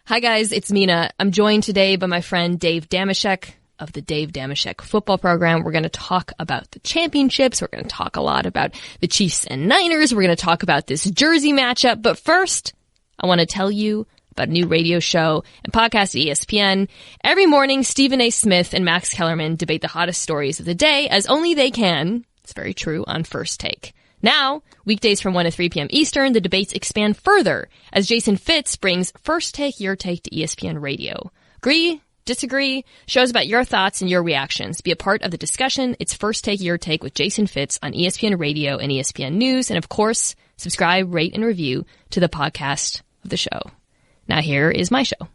Hi guys, it's Mina. I'm joined today by my friend Dave Dameshek of the Dave Dameshek football program. We're going to talk about the championships. We're going to talk a lot about the Chiefs and Niners. We're going to talk about this Jersey matchup. But first, I want to tell you about a new radio show and podcast at ESPN. Every morning, Stephen A. Smith and Max Kellerman debate the hottest stories of the day as only they can. It's very true on First Take. Now, weekdays from 1 to 3 p.m. Eastern, the debates expand further as Jason Fitz brings First Take, Your Take to ESPN Radio. Agree? Disagree? Shows about your thoughts and your reactions. Be a part of the discussion. It's First Take, Your Take with Jason Fitz on ESPN Radio and ESPN News. And of course, subscribe, rate, and review to the podcast of the show. Now here is my show.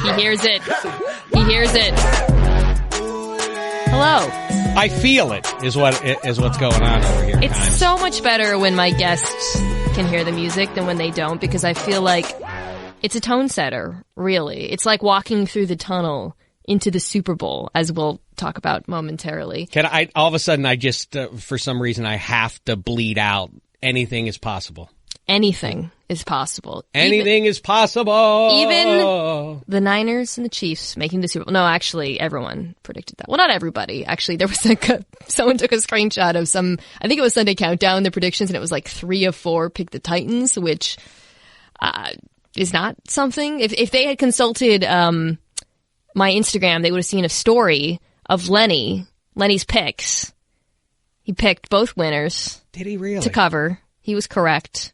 He hears it. He hears it. Hello. I feel it is what's going on over here. It's so much better when my guests can hear the music than when they don't, because I feel like it's a tone setter, really. It's like walking through the tunnel into the Super Bowl, as we'll talk about momentarily. All of a sudden, I just, for some reason, I have to bleed out. Anything is possible. Anything is possible. Anything is possible. Even the Niners and the Chiefs making the Super Bowl. No, actually, everyone predicted that. Well, not everybody. Actually, there was someone took a screenshot of I think it was Sunday Countdown, the predictions, and it was like 3 of 4 picked the Titans, which is not something. If they had consulted my Instagram, they would have seen a story of Lenny's picks. He picked both winners. Did he really? To cover. He was correct.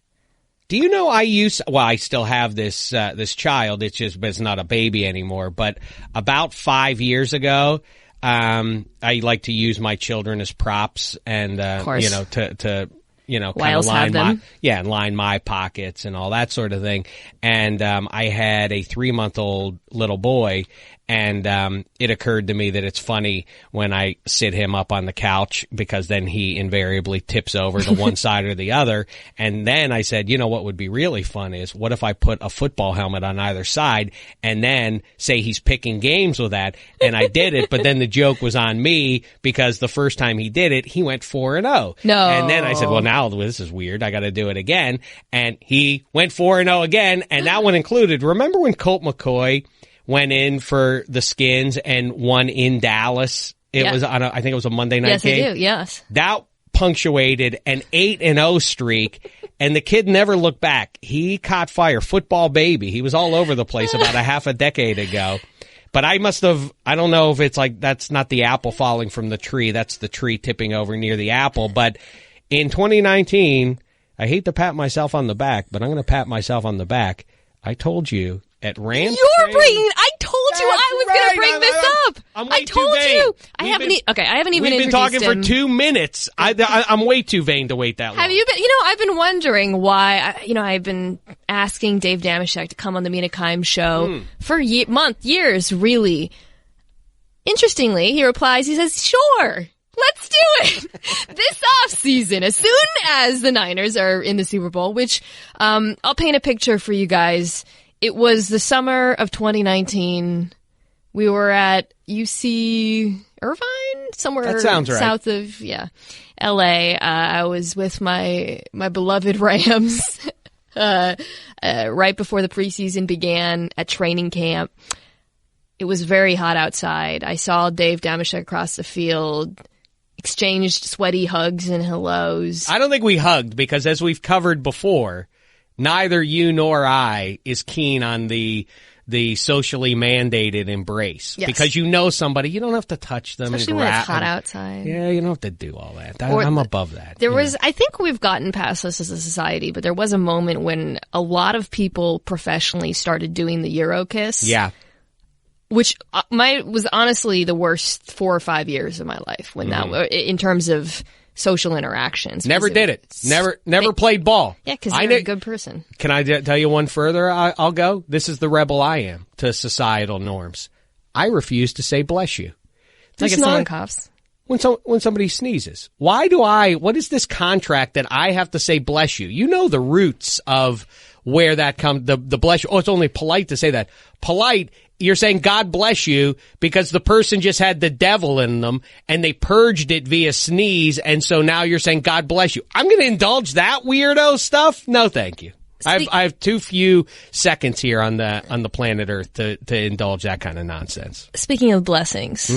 Do you know I still have this child. It's not a baby anymore, but about 5 years ago, I like to use my children as props and, to kind of line my pockets and all that sort of thing. And, I had a 3-month-old little boy. And it occurred to me that it's funny when I sit him up on the couch, because then he invariably tips over to one side or the other. And then I said, you know what would be really fun is, what if I put a football helmet on either side and then say he's picking games with that? And I did it, but then the joke was on me, because the first time he did it, he went 4-0. No. And then I said, well, now this is weird. I got to do it again. And he went 4-0 again. And that one included, remember when Colt McCoy went in for the Skins and won in Dallas? It was on I think it was a Monday night game. Yes, I do. Yes. That punctuated an 8-0 streak, and the kid never looked back. He caught fire. Football baby. He was all over the place about a half a decade ago. But I don't know if it's like, that's not the apple falling from the tree. That's the tree tipping over near the apple. But in 2019, I hate to pat myself on the back, but I'm going to pat myself on the back. I told you. At Rams? I told you I was going to bring this up. I told you. I haven't even We've been talking for 2 minutes. I'm way too vain to wait that long. Have you been? I've been wondering why. I've been asking Dave Dameshek to come on the Mina show for years, really. Interestingly, he replies. He says, "Sure, let's do it this offseason, as soon as the Niners are in the Super Bowl." Which I'll paint a picture for you guys. It was the summer of 2019. We were at UC Irvine, somewhere south of LA. I was with my beloved Rams right before the preseason began at training camp. It was very hot outside. I saw Dave Dameshek across the field, exchanged sweaty hugs and hellos. I don't think we hugged, because as we've covered before, neither you nor I is keen on the socially mandated embrace. Yes. Because somebody, you don't have to touch them. Especially when it's hot outside. Yeah, you don't have to do all that. I'm above that. I think we've gotten past this as a society, but there was a moment when a lot of people professionally started doing the Euro kiss. Yeah. Which was honestly the worst 4 or 5 years of my life, when in terms of social interactions. Never did it. Never played ball. Yeah, because you're a good person. Can I tell you one further? I'll go. This is the rebel I am to societal norms. I refuse to say bless you. Like if someone coughs? When somebody sneezes. What is this contract that I have to say bless you? You know the roots of where that comes, the bless you. Oh, it's only polite to say that. Polite, you're saying God bless you because the person just had the devil in them and they purged it via sneeze, and so now you're saying God bless you. I'm going to indulge that weirdo stuff? No, thank you. I have too few seconds here on the planet Earth to indulge that kind of nonsense. Speaking of blessings,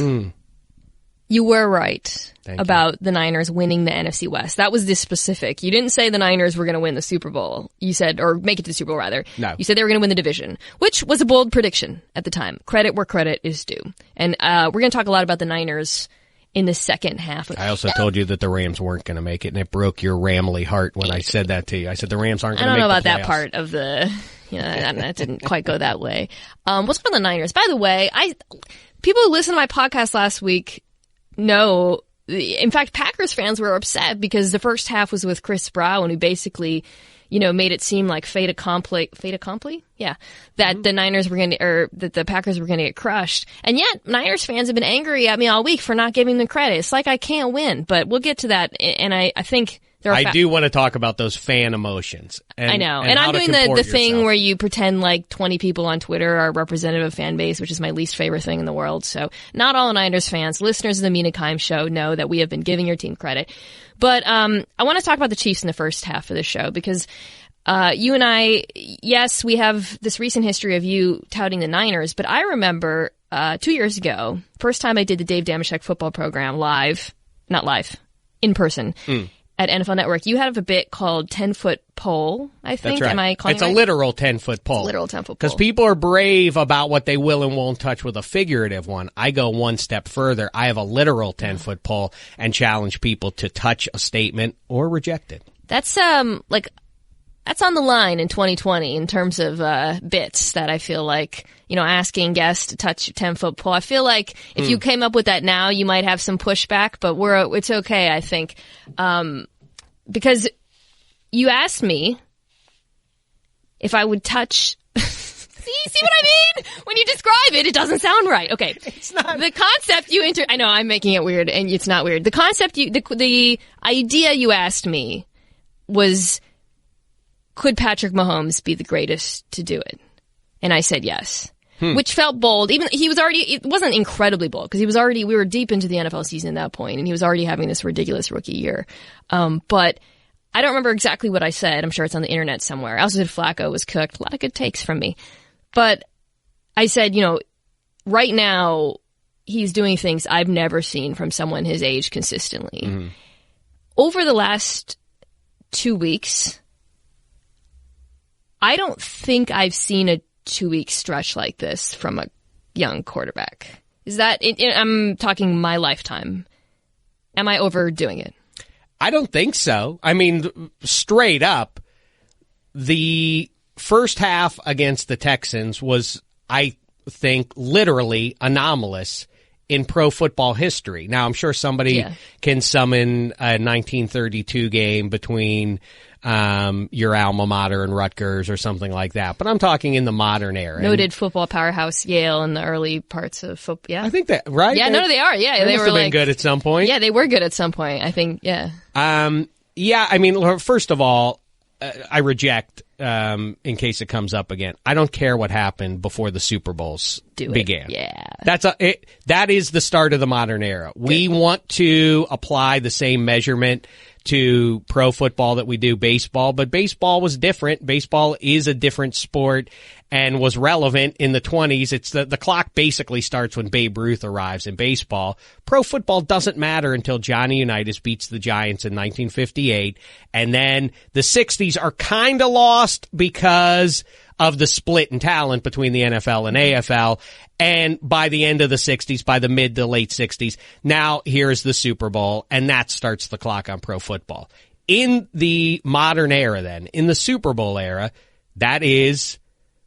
you were right about the Niners winning the NFC West. That was this specific. You didn't say the Niners were going to win the Super Bowl. You said, or make it to the Super Bowl rather. No. You said they were going to win the division, which was a bold prediction at the time. Credit where credit is due. And we're going to talk a lot about the Niners in the second half. I also told you that the Rams weren't going to make it, and it broke your Ramley heart when I said that to you. I said the Rams aren't going to make it. I don't know about that part of the, that didn't quite go that way. What's going on the Niners? By the way, people who listened to my podcast last week know, in fact, Packers fans were upset because the first half was with Chris Brown, who basically, made it seem like fait accompli? Yeah. That the Niners were that the Packers were going to get crushed. And yet, Niners fans have been angry at me all week for not giving them credit. It's like I can't win, but we'll get to that. And I think I do want to talk about those fan emotions. I know. And I'm doing the thing where you pretend like 20 people on Twitter are representative of fan base, which is my least favorite thing in the world. So not all Niners fans, listeners of the Mina show know that we have been giving your team credit. But I want to talk about the Chiefs in the first half of the show because you and I, yes, we have this recent history of you touting the Niners, but I remember 2 years ago, first time I did the Dave Dameshek football program in person. At NFL Network, you have a bit called 10-foot pole, I think. That's right. Am I calling it right? a literal 10-foot pole. It's a literal 10-foot pole. Because people are brave about what they will and won't touch with a figurative one. I go one step further. I have a literal 10-foot pole and challenge people to touch a statement or reject it. That's that's on the line in 2020 in terms of bits that I feel like, asking guests to touch a 10-foot pole. I feel like if you came up with that now, you might have some pushback, but it's okay, I think. Because you asked me if I would touch... See what I mean? When you describe it, it doesn't sound right. Okay. It's not. The concept I know I'm making it weird and it's not weird. The concept the idea you asked me was, could Patrick Mahomes be the greatest to do it? And I said yes. Which felt bold. Even it wasn't incredibly bold because we were deep into the NFL season at that point and he was already having this ridiculous rookie year. But I don't remember exactly what I said. I'm sure it's on the internet somewhere. I also said Flacco was cooked. A lot of good takes from me. But I said, right now he's doing things I've never seen from someone his age consistently. Over the last 2 weeks, I don't think I've seen a 2-week stretch like this from a young quarterback. Is that I'm talking my lifetime. Am I overdoing it? I don't think so. I mean, straight up, the first half against the Texans was, I think, literally anomalous in pro football history. Now, I'm sure somebody can summon a 1932 game between your alma mater and Rutgers or something like that. But I'm talking in the modern era. Noted football powerhouse Yale in the early parts of football. Yeah. I think that, right? Yeah, they are. Yeah. They must have been good at some point. Yeah, they were good at some point. I think, yeah. Yeah, I mean, first of all, I reject, in case it comes up again. I don't care what happened before the Super Bowls began. Yeah. That is the start of the modern era. Good. We want to apply the same measurement to pro football that we do baseball, but baseball was different. Baseball is a different sport and was relevant in the 20s. It's the clock basically starts when Babe Ruth arrives in baseball. Pro football doesn't matter until Johnny Unitas beats the Giants in 1958. And then the 60s are kind of lost because of the split in talent between the NFL and AFL. And by the end of the 60s, by the mid to late 60s, now here's the Super Bowl, and that starts the clock on pro football. In the modern era then, in the Super Bowl era, that is,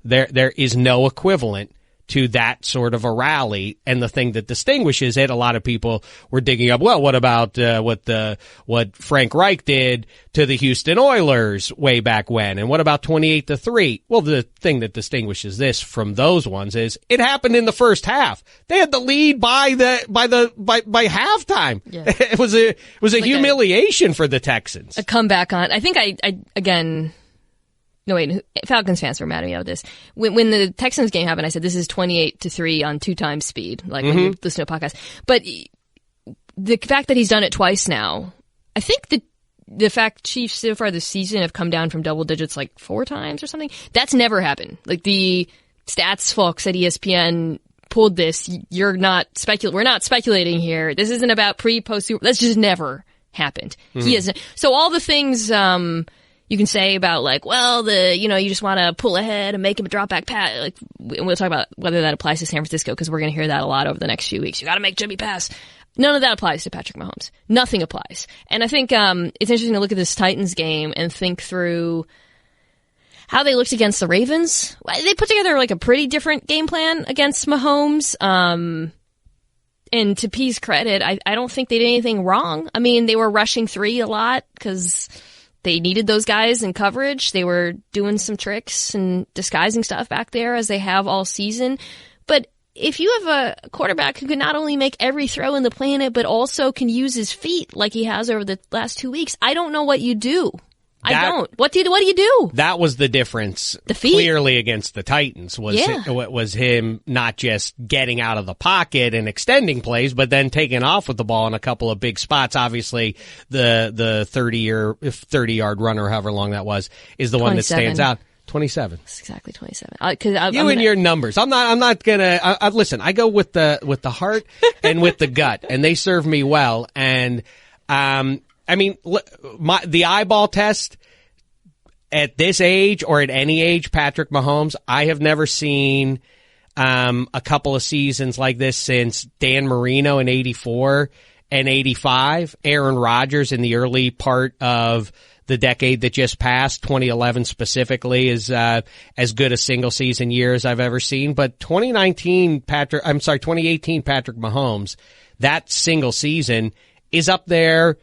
there is no equivalent to that sort of a rally. And the thing that distinguishes it, a lot of people were digging up, well, what about what Frank Reich did to the Houston Oilers way back when? And what about 28-3? Well, the thing that distinguishes this from those ones is it happened in the first half. They had the lead by halftime. Yeah. It was a humiliation for the Texans. A comeback on, I think I again, No, wait, Falcons fans were mad at me about this. When the Texans game happened, I said, this is 28-3 on 2 times speed, like when you listen to a podcast. But the fact that he's done it twice now, I think the fact Chiefs so far this season have come down from double digits like 4 times or something, that's never happened. Like the stats folks at ESPN pulled this. We're not speculating here. This isn't about post Super. That's just never happened. He hasn't. So all the things, you can say about like, well, you just want to pull ahead and make him a drop back pass. Like, and we'll talk about whether that applies to San Francisco because we're going to hear that a lot over the next few weeks. You got to make Jimmy pass. None of that applies to Patrick Mahomes. Nothing applies. And I think, it's interesting to look at this Titans game and think through how they looked against the Ravens. They put together like a pretty different game plan against Mahomes. And to P's credit, I don't think they did anything wrong. I mean, they were rushing 3 a lot because they needed those guys in coverage. They were doing some tricks and disguising stuff back there as they have all season. But if you have a quarterback who can not only make every throw in the planet, but also can use his feet like he has over the last 2 weeks, I don't know what you do. I don't. What do you do? That was the difference. The feet. Clearly against the Titans was him not just getting out of the pocket and extending plays, but then taking off with the ball in a couple of big spots. Obviously, the 30-yard runner, however long that was, is the one that stands out. 27. It's exactly 27. And your numbers. I'm not gonna. Listen. I go with the heart and with the gut, and they serve me well. And I mean, the eyeball test at this age or at any age, Patrick Mahomes, I have never seen a couple of seasons like this since Dan Marino in 84 and 85, Aaron Rodgers in the early part of the decade that just passed, 2011 specifically, is as good a single season year as I've ever seen. But 2018 Patrick Mahomes, that single season is up there.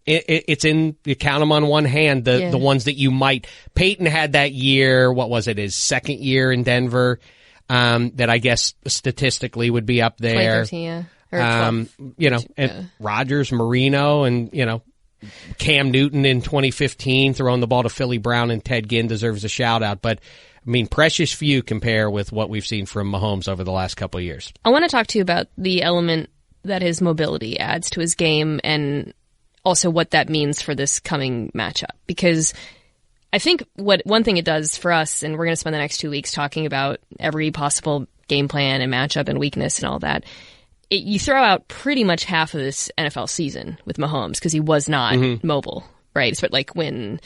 It's in, you count them on one hand, the ones that you might. Peyton had that year, what was it, his second year in Denver, that I guess statistically would be up there. 2013, yeah. Or and Rodgers, Marino, and, Cam Newton in 2015 throwing the ball to Philly Brown and Ted Ginn deserves a shout out. But, I mean, precious few compare with what we've seen from Mahomes over the last couple of years. I want to talk to you about the element that his mobility adds to his game and also what that means for this coming matchup. Because I think one thing it does for us, and we're going to spend the next 2 weeks talking about every possible game plan and matchup and weakness and all that, you throw out pretty much half of this NFL season with Mahomes because he was not mobile, right? But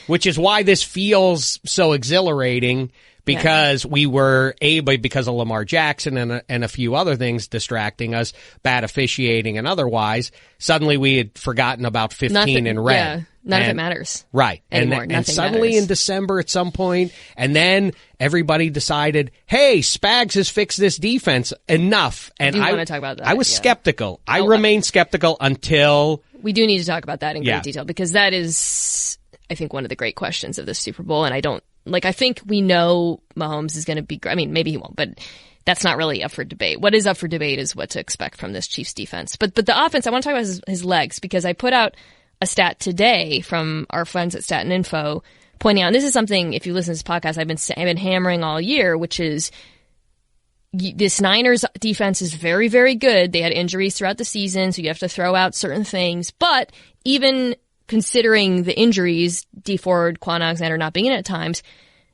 which is why this feels so exhilarating. Because we were able, because of Lamar Jackson and a few other things distracting us, bad officiating and otherwise, suddenly we had forgotten about 15 in red. Yeah, none of it matters. Right. And suddenly matters. In December at some point, and then everybody decided, hey, Spags has fixed this defense enough. And I want to talk about that. I was skeptical. I remained skeptical until... We do need to talk about that in great detail because that is, I think, one of the great questions of this Super Bowl, and I think we know Mahomes is going to be great. I mean, maybe he won't, but that's not really up for debate. What is up for debate is what to expect from this Chiefs defense. But the offense, I want to talk about his legs because I put out a stat today from our friends at Stat and Info pointing out, and this is something, if you listen to this podcast, I've been hammering all year, which is this Niners defense is very, very good. They had injuries throughout the season, so you have to throw out certain things. But even considering the injuries, D Ford, Quan Alexander not being in at times,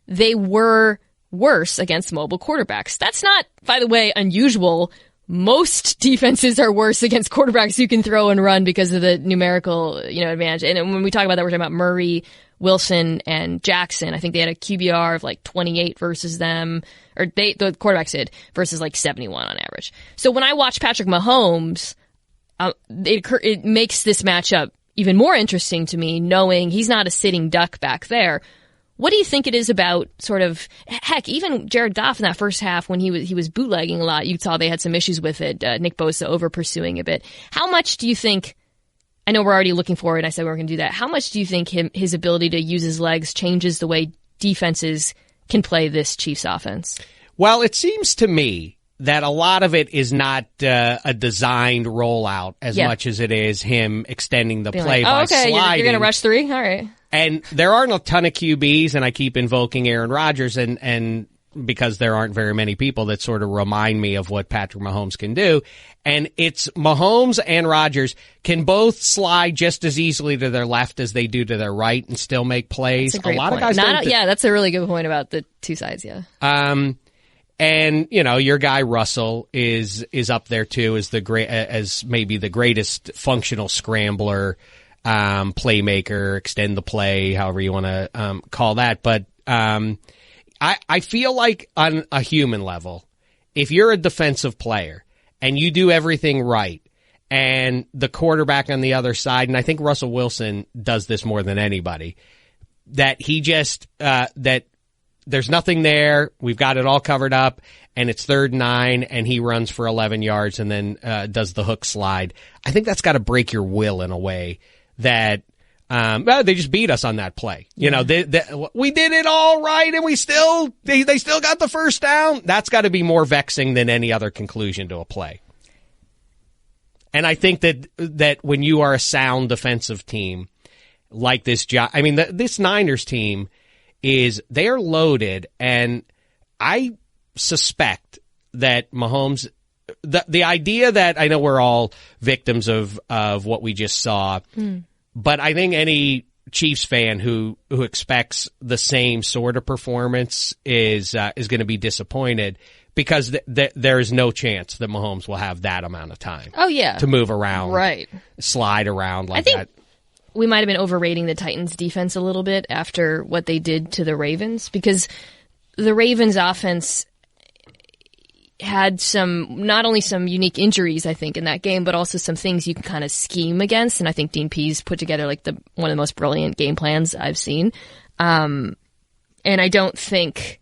they were worse against mobile quarterbacks. That's not, by the way, unusual. Most defenses are worse against quarterbacks who can throw and run because of the numerical, advantage. And when we talk about that, we're talking about Murray, Wilson, and Jackson. I think they had a QBR of like 28 versus them, or the quarterbacks did, versus like 71 on average. So when I watch Patrick Mahomes, it makes this matchup even more interesting to me, knowing he's not a sitting duck back there. What do you think it is about sort of, heck, even Jared Goff in that first half when he was bootlegging a lot, you saw they had some issues with it, Nick Bosa over pursuing a bit. How much do you think, I know we're already looking forward, I said we were going to do that, how much do you think his ability to use his legs changes the way defenses can play this Chiefs offense? Well, it seems to me that a lot of it is not a designed rollout as much as it is him extending the play by sliding. You're going to rush 3? All right. And there aren't a ton of QBs, and I keep invoking Aaron Rodgers, and because there aren't very many people that sort of remind me of what Patrick Mahomes can do. And it's Mahomes and Rodgers can both slide just as easily to their left as they do to their right and still make plays. That's a great lot point. of guys yeah, that's a really good point about the two sides, yeah. And your guy Russell is up there too as maybe the greatest functional scrambler, playmaker, extend the play, however you want to call that. But I feel like on a human level, if you're a defensive player and you do everything right, and the quarterback on the other side, and I think Russell Wilson does this more than anybody, that he just that there's nothing there, we've got it all covered up, and it's 3rd and 9, and he runs for 11 yards and then does the hook slide. I think that's got to break your will in a way that they just beat us on that play. We did it all right, and they still got the first down. That's got to be more vexing than any other conclusion to a play. And I think that when you are a sound defensive team like this, this Niners team they're loaded, and I suspect that Mahomes, the idea that I know we're all victims of what we just saw. But I think any Chiefs fan who expects the same sort of performance is going to be disappointed, because there is no chance that Mahomes will have that amount of time. Oh yeah, to move around, right, slide around like I think that. We might have been overrating the Titans' defense a little bit after what they did to the Ravens, because the Ravens' offense had not only some unique injuries, I think, in that game, but also some things you can kind of scheme against. And I think Dean Pease put together one of the most brilliant game plans I've seen. And I don't think,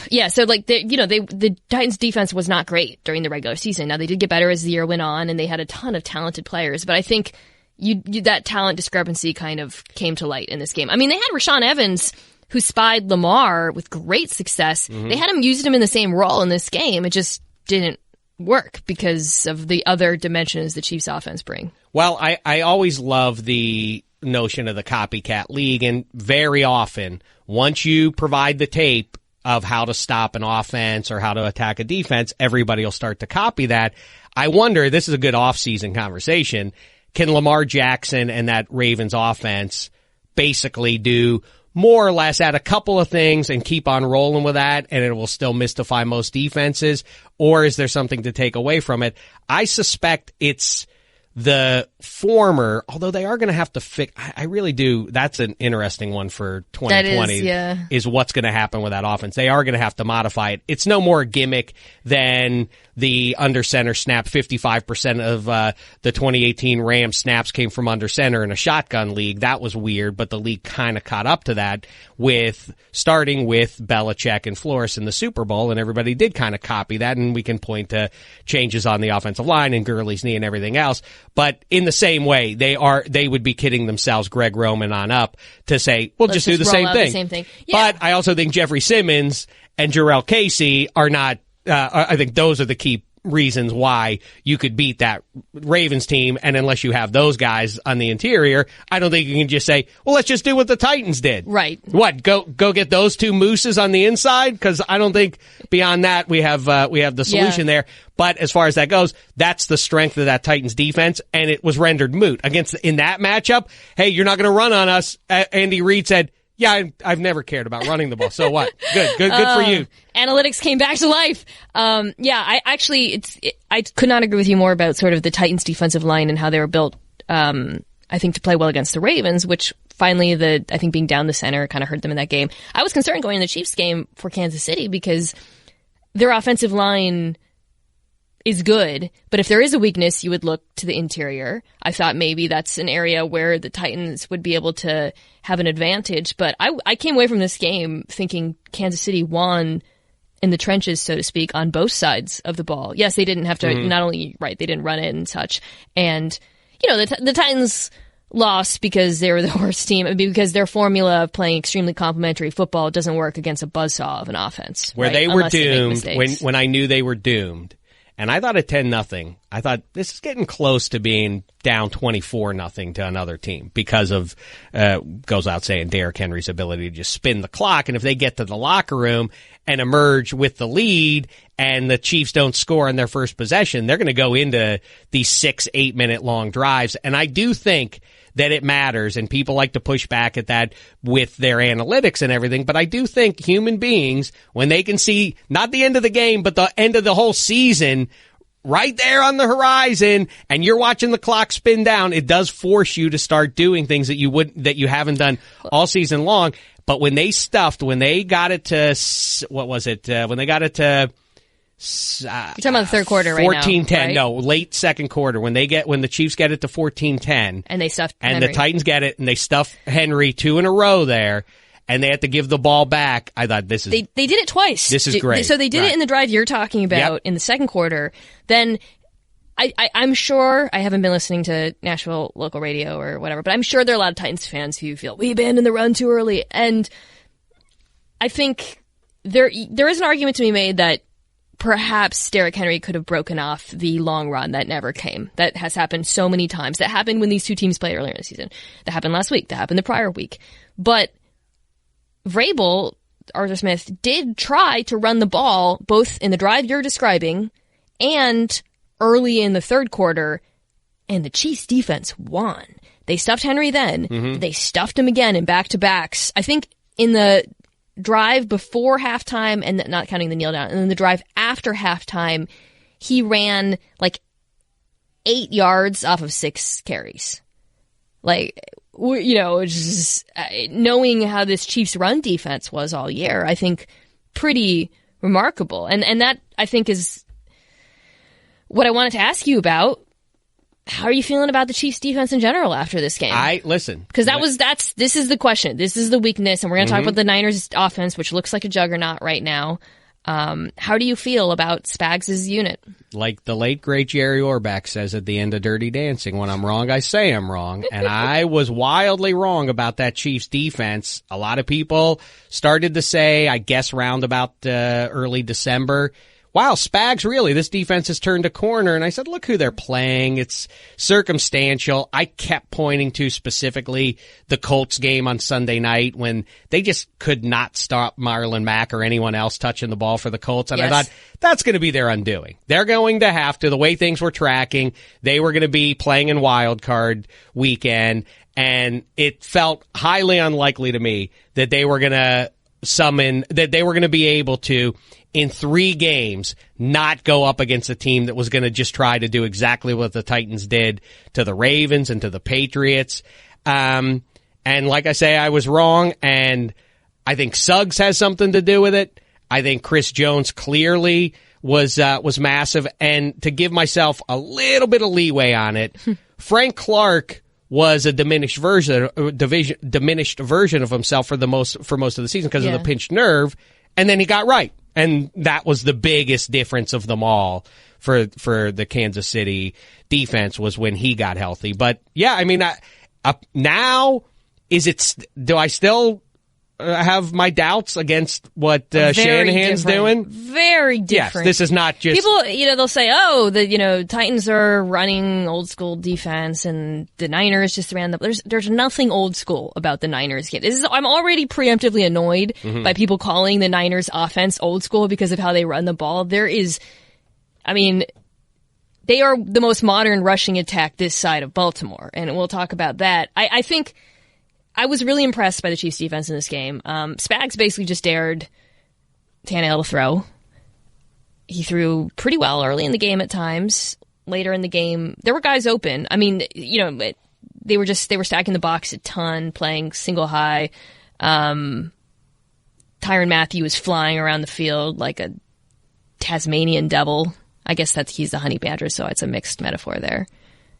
so the Titans defense was not great during the regular season. Now they did get better as the year went on, and they had a ton of talented players, but I think that talent discrepancy kind of came to light in this game. I mean, they had Rashaan Evans, who spied Lamar with great success. Mm-hmm. They had used him in the same role in this game. It just didn't work because of the other dimensions the Chiefs offense bring. Well, I always love the notion of the copycat league, and very often, once you provide the tape of how to stop an offense or how to attack a defense, everybody will start to copy that. I wonder, this is a good off-season conversation, can Lamar Jackson and that Ravens offense basically do more or less add a couple of things and keep on rolling with that, and it will still mystify most defenses? Or is there something to take away from it? I suspect it's the former, although they are going to have to fix. I really do. That's an interesting one for 2020. Is what's going to happen with that offense. They are going to have to modify it. It's no more a gimmick than the under center snap. 55% of the 2018 Rams snaps came from under center in a shotgun league. That was weird, but the league kind of caught up to that starting with Belichick and Flores in the Super Bowl, and everybody did kind of copy that, and we can point to changes on the offensive line and Gurley's knee and everything else. But in the same way, they would be kidding themselves, Greg Roman on up, to say, we'll just do the same thing. Yeah. But I also think Jeffrey Simmons and Jarrell Casey are not, I think those are the key reasons why you could beat that Ravens team. And unless you have those guys on the interior, I don't think you can just say, well, let's just do what the Titans did. Right. What? Go get those two mooses on the inside? Because I don't think beyond that we have the solution there. But as far as that goes, that's the strength of that Titans defense, and it was rendered moot in that matchup. Hey, you're not going to run on us. Andy Reid said, yeah, I've never cared about running the ball. So what? Good for you. Analytics came back to life. I could not agree with you more about sort of the Titans defensive line and how they were built, I think, to play well against the Ravens, which finally I think being down the center kind of hurt them in that game. I was concerned going in the Chiefs game for Kansas City because their offensive line is good, but if there is a weakness, you would look to the interior. I thought maybe that's an area where the Titans would be able to have an advantage, but I came away from this game thinking Kansas City won in the trenches, so to speak, on both sides of the ball. Yes, they didn't have to, they didn't run it and such. And, the Titans lost because they were the worst team, because their formula of playing extremely complementary football doesn't work against a buzzsaw of an offense. Where they were doomed, when I knew they were doomed. And I thought at 10-0, I thought this is getting close to being down 24-0 to another team because of, goes out saying, Derrick Henry's ability to just spin the clock. And if they get to the locker room and emerge with the lead and the Chiefs don't score on their first possession, they're going to go into these 6-8 minute long drives. And I do think that it matters, and people like to push back at that with their analytics and everything. But I do think human beings, when they can see not the end of the game, but the end of the whole season right there on the horizon, and you're watching the clock spin down, it does force you to start doing things that you haven't done all season long. But when they got it to, what was it? When they got it to, you're talking about the third quarter right now. 14-10, right? No, late second quarter. When the Chiefs get it to 14-10. And they stuffed and Henry. The Titans get it, and they stuff Henry 2 in a row there, and they have to give the ball back. I thought this is... They did it twice. This is great. So they did it in the drive you're talking about in the second quarter. Then I'm sure, I haven't been listening to Nashville local radio or whatever, but I'm sure there are a lot of Titans fans who feel, we abandoned the run too early. And I think there is an argument to be made that perhaps Derrick Henry could have broken off the long run that never came. That has happened so many times. That happened when these two teams played earlier in the season. That happened last week. That happened the prior week. But Vrabel, Arthur Smith, did try to run the ball both in the drive you're describing and early in the third quarter, and the Chiefs defense won. They stuffed Henry then. Mm-hmm. They stuffed him again in back-to-backs. I think in the drive before halftime, and not counting the kneel down, and then the drive after halftime, he ran like 8 yards off of 6 carries. Like, just knowing how this Chiefs run defense was all year, I think pretty remarkable. And that, I think, is what I wanted to ask you about. How are you feeling about the Chiefs defense in general after this game? Because this is the question. This is the weakness, and we're going to talk about the Niners offense, which looks like a juggernaut right now. How do you feel about Spags' unit? Like the late, great Jerry Orbach says at the end of Dirty Dancing, when I'm wrong, I say I'm wrong. And I was wildly wrong about that Chiefs defense. A lot of people started to say, I guess round about early December, wow, Spags, really, this defense has turned a corner. And I said, look who they're playing. It's circumstantial. I kept pointing to specifically the Colts game on Sunday night when they just could not stop Marlon Mack or anyone else touching the ball for the Colts. And I thought, that's going to be their undoing. They're going to have to, the way things were tracking, they were going to be playing in wild card weekend. And it felt highly unlikely to me that they were going to be able to, in 3 games, not go up against a team that was going to just try to do exactly what the Titans did to the Ravens and to the Patriots. And like I say, I was wrong, and I think Suggs has something to do with it. I think Chris Jones clearly was massive. And to give myself a little bit of leeway on it, Frank Clark was a diminished version of himself for most of the season because of the pinched nerve, and then he got right. And that was the biggest difference of them all for the Kansas City defense, was when he got healthy. But yeah, I mean, now do I still have my doubts against what Shanahan's doing? Very different. Yes, this is not just people. They'll say, "Oh, the Titans are running old school defense, and the Niners just ran the." There's nothing old school about the Niners game. I'm already preemptively annoyed by people calling the Niners offense old school because of how they run the ball. They are the most modern rushing attack this side of Baltimore, and we'll talk about that. I think I was really impressed by the Chiefs' defense in this game. Spags basically just dared Tannehill to throw. He threw pretty well early in the game at times. Later in the game, there were guys open. I mean, they were stacking the box a ton, playing single high. Tyrann Mathieu was flying around the field like a Tasmanian devil. I guess he's the honey badger, so it's a mixed metaphor there.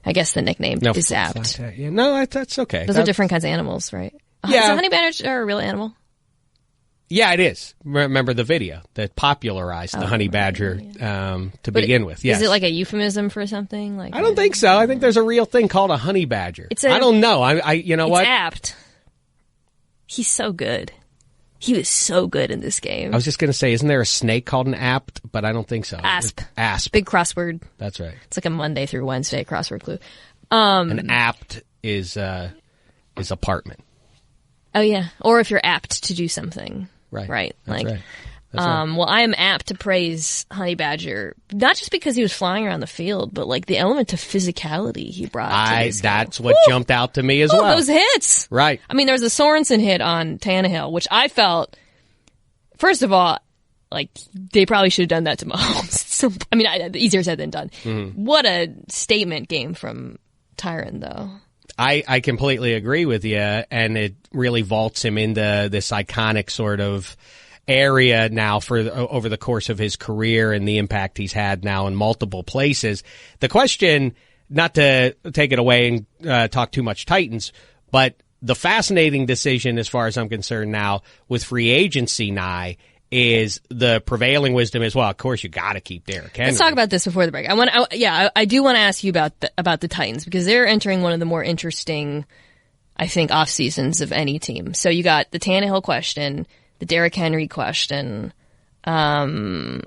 I guess the nickname is apt. No, that's okay. Those are different kinds of animals, right? Yeah. Is a honey badger a real animal? Yeah, it is. Remember the video that popularized the honey badger begin with. Yes. Is it like a euphemism for something? I don't think so. I think there's a real thing called a honey badger. I don't know. It's apt. He's so good. He was so good in this game. I was just going to say, isn't there a snake called an apt? But I don't think so. Asp. Asp. Big crossword. That's right. It's like a Monday through Wednesday crossword clue. An apt is apartment. Oh yeah, or if you're apt to do something, right? That's like, right. Right. Well, I am apt to praise Honey Badger, not just because he was flying around the field, but like the element of physicality he brought. That's what jumped out to me as well. Those hits, right? I mean, there was a Sorensen hit on Tannehill, which I felt, first of all, like they probably should have done that to Mahomes. I mean, easier said than done. Mm-hmm. What a statement game from Tyron, though. I completely agree with you, and it really vaults him into this iconic sort of area now for over the course of his career and the impact he's had now in multiple places. The question, not to take it away and talk too much Titans, but the fascinating decision as far as I'm concerned now with free agency nigh is the prevailing wisdom as well. Of course, you got to keep Derrick Henry. Let's talk about this before the break. I do want to ask you about the Titans because they're entering one of the more interesting, I think, off seasons of any team. So you got the Tannehill question, the Derrick Henry question. Conklin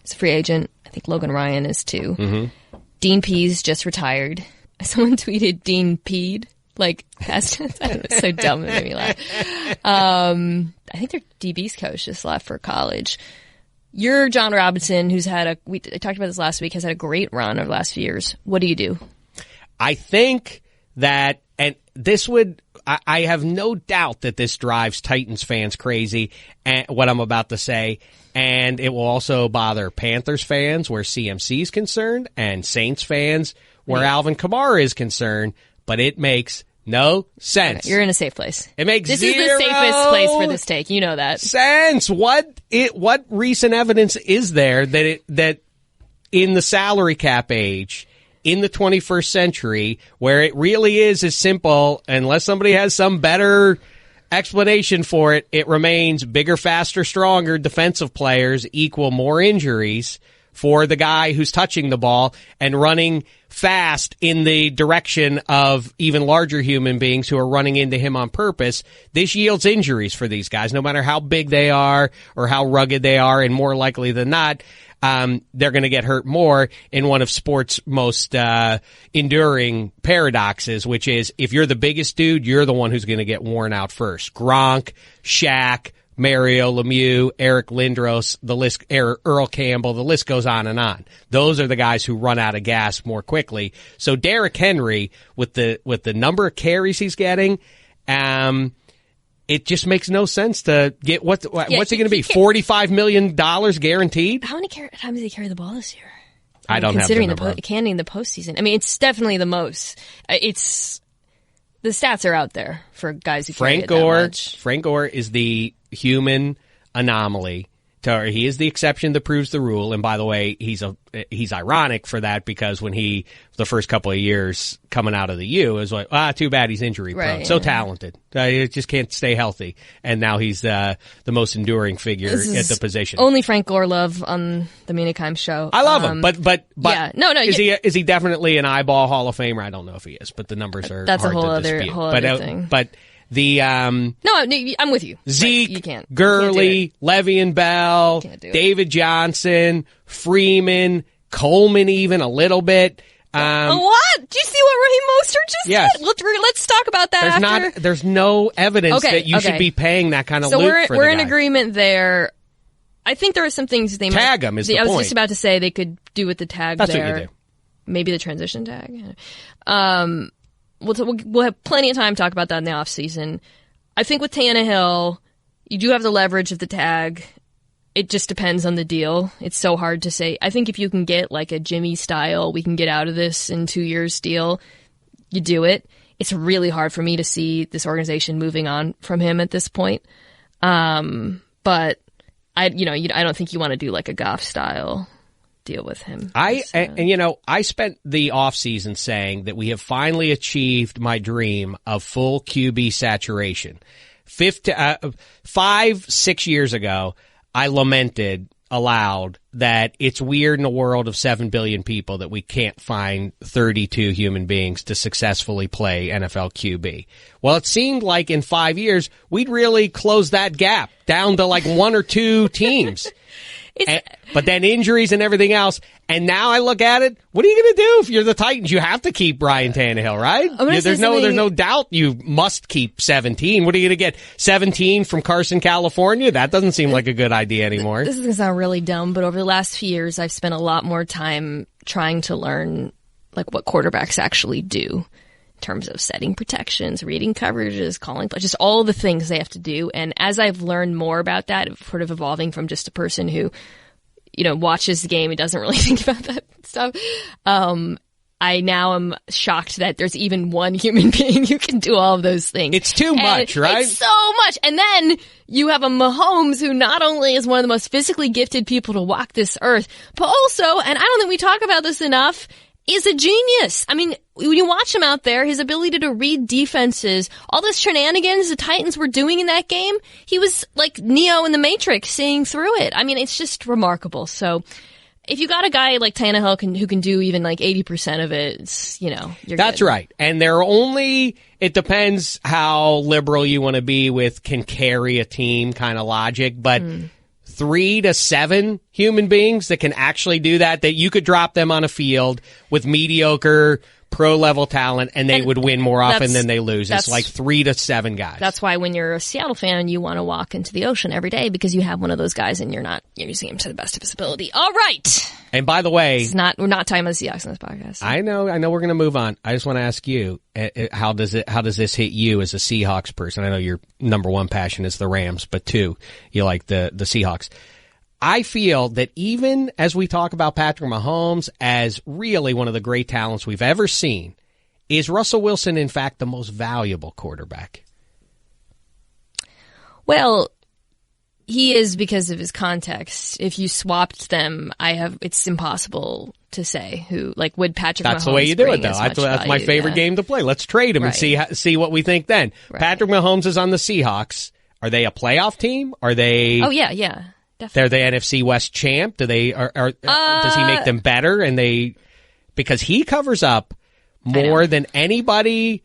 is a free agent. I think Logan Ryan is too. Mm-hmm. Dean Pease just retired. Someone tweeted Dean Peed. Like, that's so dumb. It made me laugh. I think their DB's coach just left for college. You're John Robinson, who's had I talked about this last week, has had a great run over the last few years. What do you do? I think that, and this would, I have no doubt that this drives Titans fans crazy, and what I'm about to say, and it will also bother Panthers fans where CMC is concerned, and Saints fans where Alvin Kamara is concerned, but it makes no sense. Okay, you're in a safe place. It makes this is the safest place for this take. You know that. Sense. What recent evidence is there that in the salary cap age, in the 21st century, where it really is as simple, unless somebody has some better explanation for it, it remains bigger, faster, stronger defensive players equal more injuries for the guy who's touching the ball and running fast in the direction of even larger human beings who are running into him on purpose. This yields injuries for these guys, no matter how big they are or how rugged they are, and more likely than not, they're going to get hurt more in one of sports' most enduring paradoxes, which is if you're the biggest dude, you're the one who's going to get worn out first. Gronk, Shaq, Mario Lemieux, Eric Lindros, the list, Earl Campbell, the list goes on and on. Those are the guys who run out of gas more quickly. So Derrick Henry, with the number of carries he's getting, it just makes no sense to get what's he going to be? $45 million guaranteed? How many times did he carry the ball this year? I don't have the number. Considering the postseason. I mean, it's definitely the most. The stats are out there for guys who carry it that much. Frank Gore is the human anomaly. He is the exception that proves the rule. And by the way, he's ironic for that because when the first couple of years coming out of the U, is like, too bad he's injury prone. So talented. He just can't stay healthy. And now he's the most enduring figure at the position. Only Frank Gore love on the Mina show. I love him, but yeah, no, is he definitely an eyeball Hall of Famer? I don't know if he is, but the numbers are that's hard a whole to other dispute. whole other thing. But the no, I'm with you. Zeke, you can't. Gurley, Le'Veon Bell, David Johnson, Freeman, Coleman, even a little bit. What? Do you see what Raheem Mostert just did? Let's talk about that after. There's no evidence that you should be paying that kind of loot for the guy. We're in agreement there. I think there are some things they tag him. I was just about to say they could do with the tag. That's there. What you do. Maybe the transition tag. We'll have plenty of time to talk about that in the off season. I think with Tannehill, you do have the leverage of the tag. It just depends on the deal. It's so hard to say. I think if you can get like a Jimmy style, we can get out of this in 2 years deal, you do it. It's really hard for me to see this organization moving on from him at this point. But I don't think you want to do like a Goff style deal with him. I spent the offseason saying that we have finally achieved my dream of full QB saturation. 5-6 years ago, I lamented aloud that it's weird in a world of 7 billion people that we can't find 32 human beings to successfully play NFL QB. Well, it seemed like in 5 years, we'd really close that gap down to like 1 or 2 teams. But then injuries and everything else. And now I look at it. What are you going to do if you're the Titans? You have to keep Ryan Tannehill, right? There's no doubt you must keep 17. What are you going to get? 17 from Carson, California? That doesn't seem like a good idea anymore. This is going to sound really dumb, but over the last few years, I've spent a lot more time trying to learn like what quarterbacks actually do in terms of setting protections, reading coverages, calling, just all the things they have to do. And as I've learned more about that, sort of evolving from just a person who, watches the game and doesn't really think about that stuff, I now am shocked that there's even one human being who can do all of those things. It's too much, right? It's so much. And then you have a Mahomes who not only is one of the most physically gifted people to walk this earth, but also, and I don't think we talk about this enough, is a genius. I mean, when you watch him out there, his ability to read defenses, all this shenanigans the Titans were doing in that game, he was like Neo in the Matrix seeing through it. I mean, it's just remarkable. So if you got a guy like Tannehill who can do even like 80% of it, it's, you're That's good. right. And it depends how liberal you want to be with can carry a team kind of logic, but 3 to 7 human beings that can actually do that you could drop them on a field with mediocre pro-level talent and they would win more often than they lose. It's like 3 to 7 guys. That's why when you're a Seattle fan, you want to walk into the ocean every day because you have one of those guys and you're using him to the best of his ability. All right. And by the way, we're not talking about the Seahawks on this podcast. I know we're going to move on. I just want to ask you, how does this hit you as a Seahawks person? I know your number one passion is the Rams, but 2, you like the Seahawks. I feel that even as we talk about Patrick Mahomes as really one of the great talents we've ever seen, is Russell Wilson, in fact, the most valuable quarterback? Well, he is because of his context. If you swapped them, it's impossible to say who, would Patrick Mahomes. That's the way you do it, though. That's my favorite game to play. Let's trade him and see what we think then. Right. Patrick Mahomes is on the Seahawks. Are they a playoff team? Are they? Oh, yeah. Definitely. They're the NFC West champ. Do they? Does he make them better? Because he covers up more than anybody.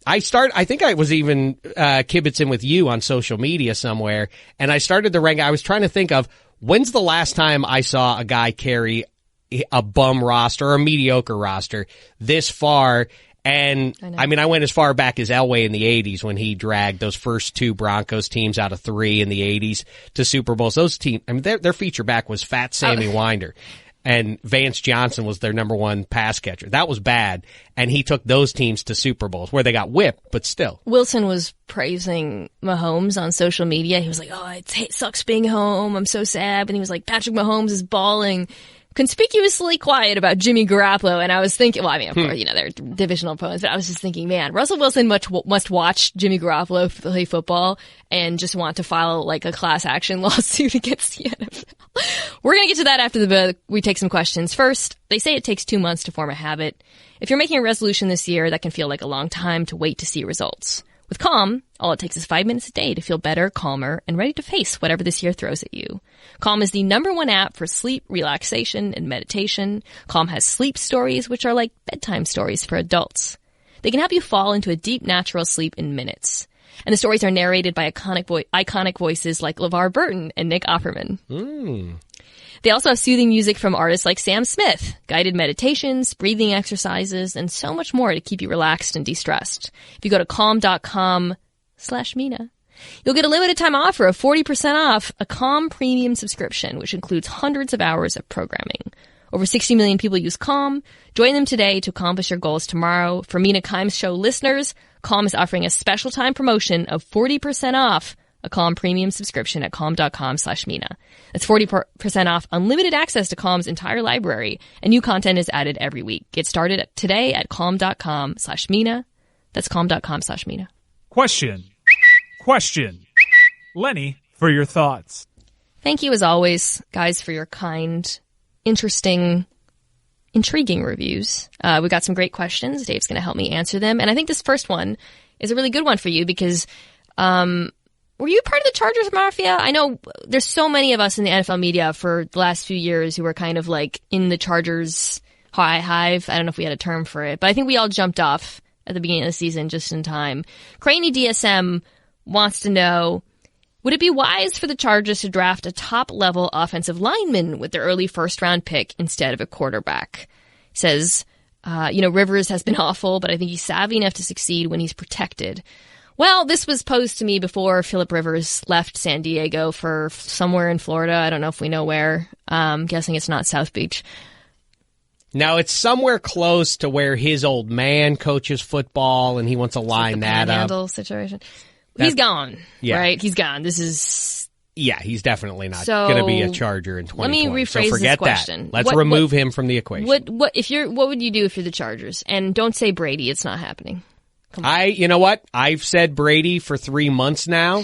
I think I was even kibitzing with you on social media somewhere, and I started to rank. I was trying to think of when's the last time I saw a guy carry a bum roster or a mediocre roster this far. And I went as far back as Elway in the 80s when he dragged those first 2 Broncos teams out of 3 in the 80s to Super Bowls. Those teams, their feature back was Fat Sammy Winder. And Vance Johnson was their number 1 pass catcher. That was bad. And he took those teams to Super Bowls where they got whipped, but still. Wilson was praising Mahomes on social media. He was like, it sucks being home. I'm so sad. And he was like, Patrick Mahomes is balling. Conspicuously quiet about Jimmy Garoppolo, and I was thinking, of course, they're divisional opponents, but I was just thinking, man, Russell Wilson must watch Jimmy Garoppolo play football and just want to file a class action lawsuit against the NFL. We're going to get to that after we take some questions. First, they say it takes 2 months to form a habit. If you're making a resolution this year, that can feel like a long time to wait to see results. With Calm, all it takes is 5 minutes a day to feel better, calmer, and ready to face whatever this year throws at you. Calm is the #1 app for sleep, relaxation, and meditation. Calm has sleep stories, which are like bedtime stories for adults. They can help you fall into a deep, natural sleep in minutes. And the stories are narrated by iconic voices like LeVar Burton and Nick Offerman. They also have soothing music from artists like Sam Smith, guided meditations, breathing exercises, and so much more to keep you relaxed and de-stressed. If you go to calm.com/Mina, you'll get a limited time offer of 40% off a Calm premium subscription, which includes hundreds of hours of programming. Over 60 million people use Calm. Join them today to accomplish your goals tomorrow. For Mina Kimes Show listeners, Calm is offering a special time promotion of 40% off a Calm premium subscription at calm.com/Mina. That's 40% off unlimited access to Calm's entire library, and new content is added every week. Get started today at calm.com/Mina. That's calm.com/Mina. Question. Lenny, for your thoughts. Thank you as always, guys, for your kind, interesting, intriguing reviews. We got some great questions. Dave's going to help me answer them. And I think this first one is a really good one for you because, were you part of the Chargers Mafia? I know there's so many of us in the NFL media for the last few years who were kind of in the Chargers hive. I don't know if we had a term for it, but I think we all jumped off at the beginning of the season just in time. Craney DSM wants to know, Would it be wise for the Chargers to draft a top-level offensive lineman with their early first-round pick instead of a quarterback? Says, Rivers has been awful, but I think he's savvy enough to succeed when he's protected. Well, this was posed to me before Phillip Rivers left San Diego for somewhere in Florida. I don't know if we know where. I'm guessing it's not South Beach. Now, it's somewhere close to where his old man coaches football, and he wants to line that up. Panhandle situation. He's gone, right? He's gone. This is... Yeah, he's definitely not going to be a Charger in 2020. Let me rephrase forget this question. That. Let's remove him from the equation. What would you do if you're the Chargers? And don't say Brady. It's not happening. You know what? I've said Brady for 3 months now,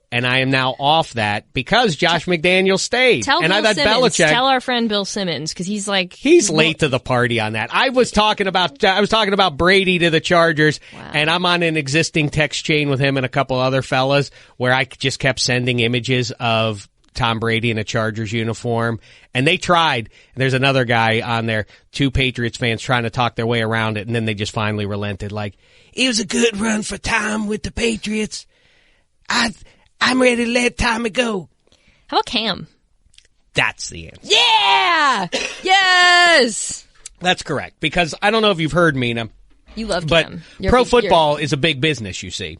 and I am now off that because Josh McDaniels stayed. Tell and Bill I thought Simmons. Belichick. Tell our friend Bill Simmons because he's late to the party on that. I was talking about Brady to the Chargers, and I'm on an existing text chain with him and a couple other fellas where I just kept sending images of Tom Brady in a Chargers uniform, and they tried. And there's another guy on there, 2 Patriots fans trying to talk their way around it, and then they just finally relented. Like, it was a good run for Tom with the Patriots. I'm ready to let Tommy go. How about Cam? That's the answer. Yeah! Yes! That's correct, because I don't know if you've heard, Mina. You love Cam. But pro football is a big business, you see.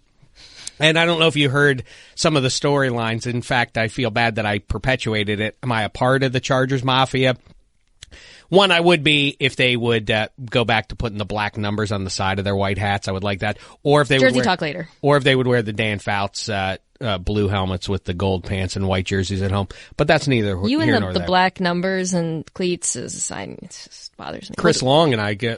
And I don't know if you heard some of the storylines. In fact, I feel bad that I perpetuated it. Am I a part of the Chargers Mafia? One, I would be if they would go back to putting the black numbers on the side of their white hats. I would like that. Or if they Jersey talk later. Or if they would wear the Dan Fouts blue helmets with the gold pants and white jerseys at home. But that's neither you here and nor the there. Black numbers and cleats is a sign. It just bothers me. Chris Long and I can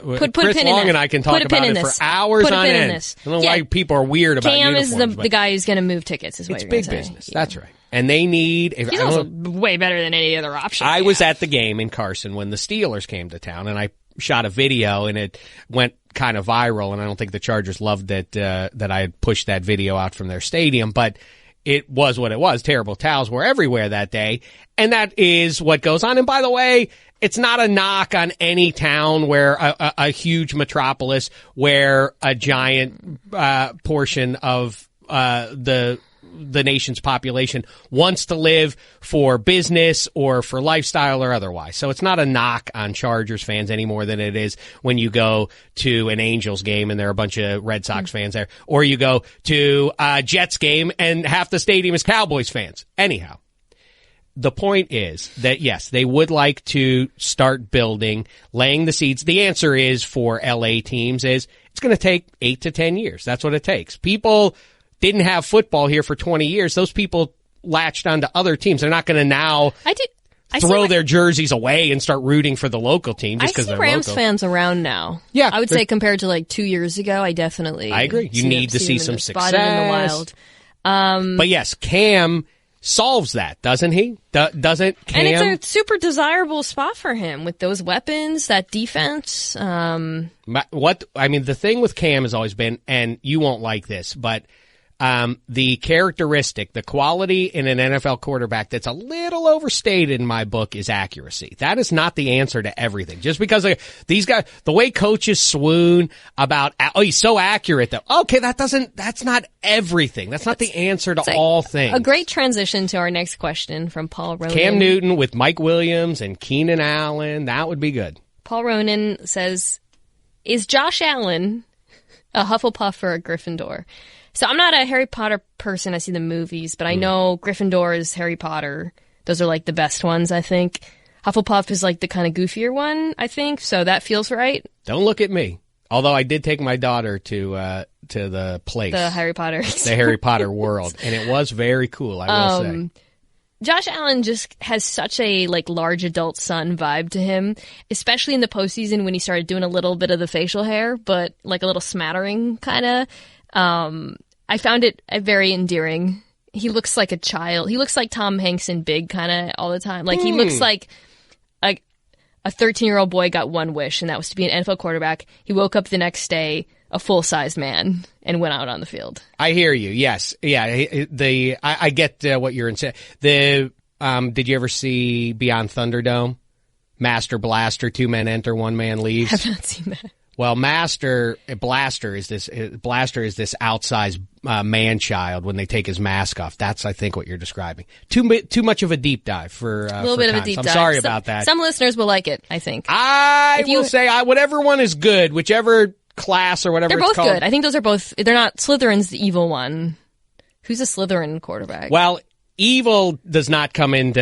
talk about it for hours on end. I don't know why people are weird about Cam uniforms. Cam is the guy who's going to move tickets. Is what you're big say. business. Yeah. That's right. And they need... He's also way better than any other option. I was at the game in Carson when the Steelers came to town, and I shot a video, and it went kind of viral, and I don't think the Chargers loved that I had pushed that video out from their stadium, but it was what it was. Terrible towels were everywhere that day, and that is what goes on. And by the way, it's not a knock on any town where a huge metropolis where a giant portion of the nation's population wants to live for business or for lifestyle or otherwise. So it's not a knock on Chargers fans any more than it is when you go to an Angels game and there are a bunch of Red Sox fans there, or you go to a Jets game and half the stadium is Cowboys fans. Anyhow, the point is that, yes, they would like to start building, laying the seeds. The answer is for LA teams is it's going to take 8 to 10 years. That's what it takes. People didn't have football here for 20 years. Those people latched onto other teams. They're not going to now throw their jerseys away and start rooting for the local team just because they're local. I see Rams fans around now. Yeah. I would say compared to like 2 years ago, I agree. You need to see some success. Spotted in the wild. But yes, Cam solves that, doesn't he? Doesn't Cam? And it's a super desirable spot for him with those weapons, that defense. The thing with Cam has always been, and you won't like this, but the characteristic, the quality in an NFL quarterback that's a little overstated in my book is accuracy. That is not the answer to everything. Just because these guys, the way coaches swoon about, he's so accurate that, okay, that's not everything. That's not the answer to all things. A great transition to our next question from Paul Ronan. Cam Newton with Mike Williams and Keenan Allen, that would be good. Paul Ronan says, is Josh Allen a Hufflepuff or a Gryffindor? So I'm not a Harry Potter person. I see the movies, but I know Gryffindor is Harry Potter. Those are like the best ones, I think. Hufflepuff is like the kind of goofier one, I think. So that feels right. Don't look at me. Although I did take my daughter to the place. The Harry Potter experience. The Harry Potter world. And it was very cool, I will say. Josh Allen just has such a like large adult son vibe to him, especially in the postseason when he started doing a little bit of the facial hair, but like a little smattering kind of. I found it very endearing. He looks like a child. He looks like Tom Hanks in Big kind of all the time. Like he looks like a 13-year-old boy got one wish, and that was to be an NFL quarterback. He woke up the next day a full-sized man and went out on the field. I hear you. Yes. Yeah. I get what you're saying. Did you ever see Beyond Thunderdome? Master Blaster, 2 men enter, 1 man leaves. I've not seen that. Well, Blaster is this outsized man child when they take his mask off. That's, I think, what you're describing. Too much of a deep dive for a little bit Cons. of a deep I'm dive. sorry about that. Some listeners will like it, I think. I will say whatever one is good, whichever class or whatever they're it's both called. good. I think those are both. They're not. Slytherin's the evil one. Who's a Slytherin quarterback? Well, evil does not come into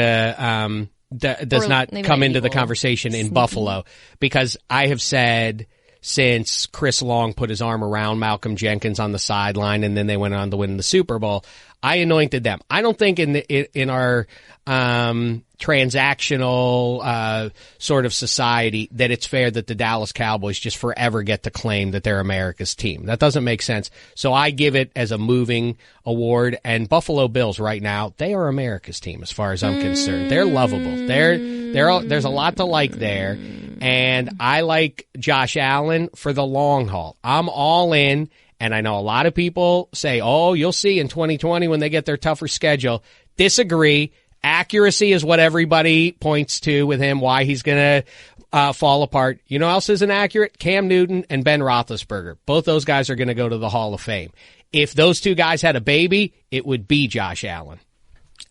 the conversation in Buffalo, because I have said since Chris Long put his arm around Malcolm Jenkins on the sideline and then they went on to win the Super Bowl, I anointed them. I don't think in our transactional sort of society that it's fair that the Dallas Cowboys just forever get to claim that they're America's team. That doesn't make sense. So I give it as a moving award. And Buffalo Bills right now, they are America's team as far as I'm concerned. They're lovable. There's a lot to like there. And I like Josh Allen for the long haul. I'm all in. And I know a lot of people say, oh, you'll see in 2020 when they get their tougher schedule. Disagree. Accuracy is what everybody points to with him, why he's going to fall apart. You know who else isn't accurate? Cam Newton and Ben Roethlisberger. Both those guys are going to go to the Hall of Fame. If those two guys had a baby, it would be Josh Allen.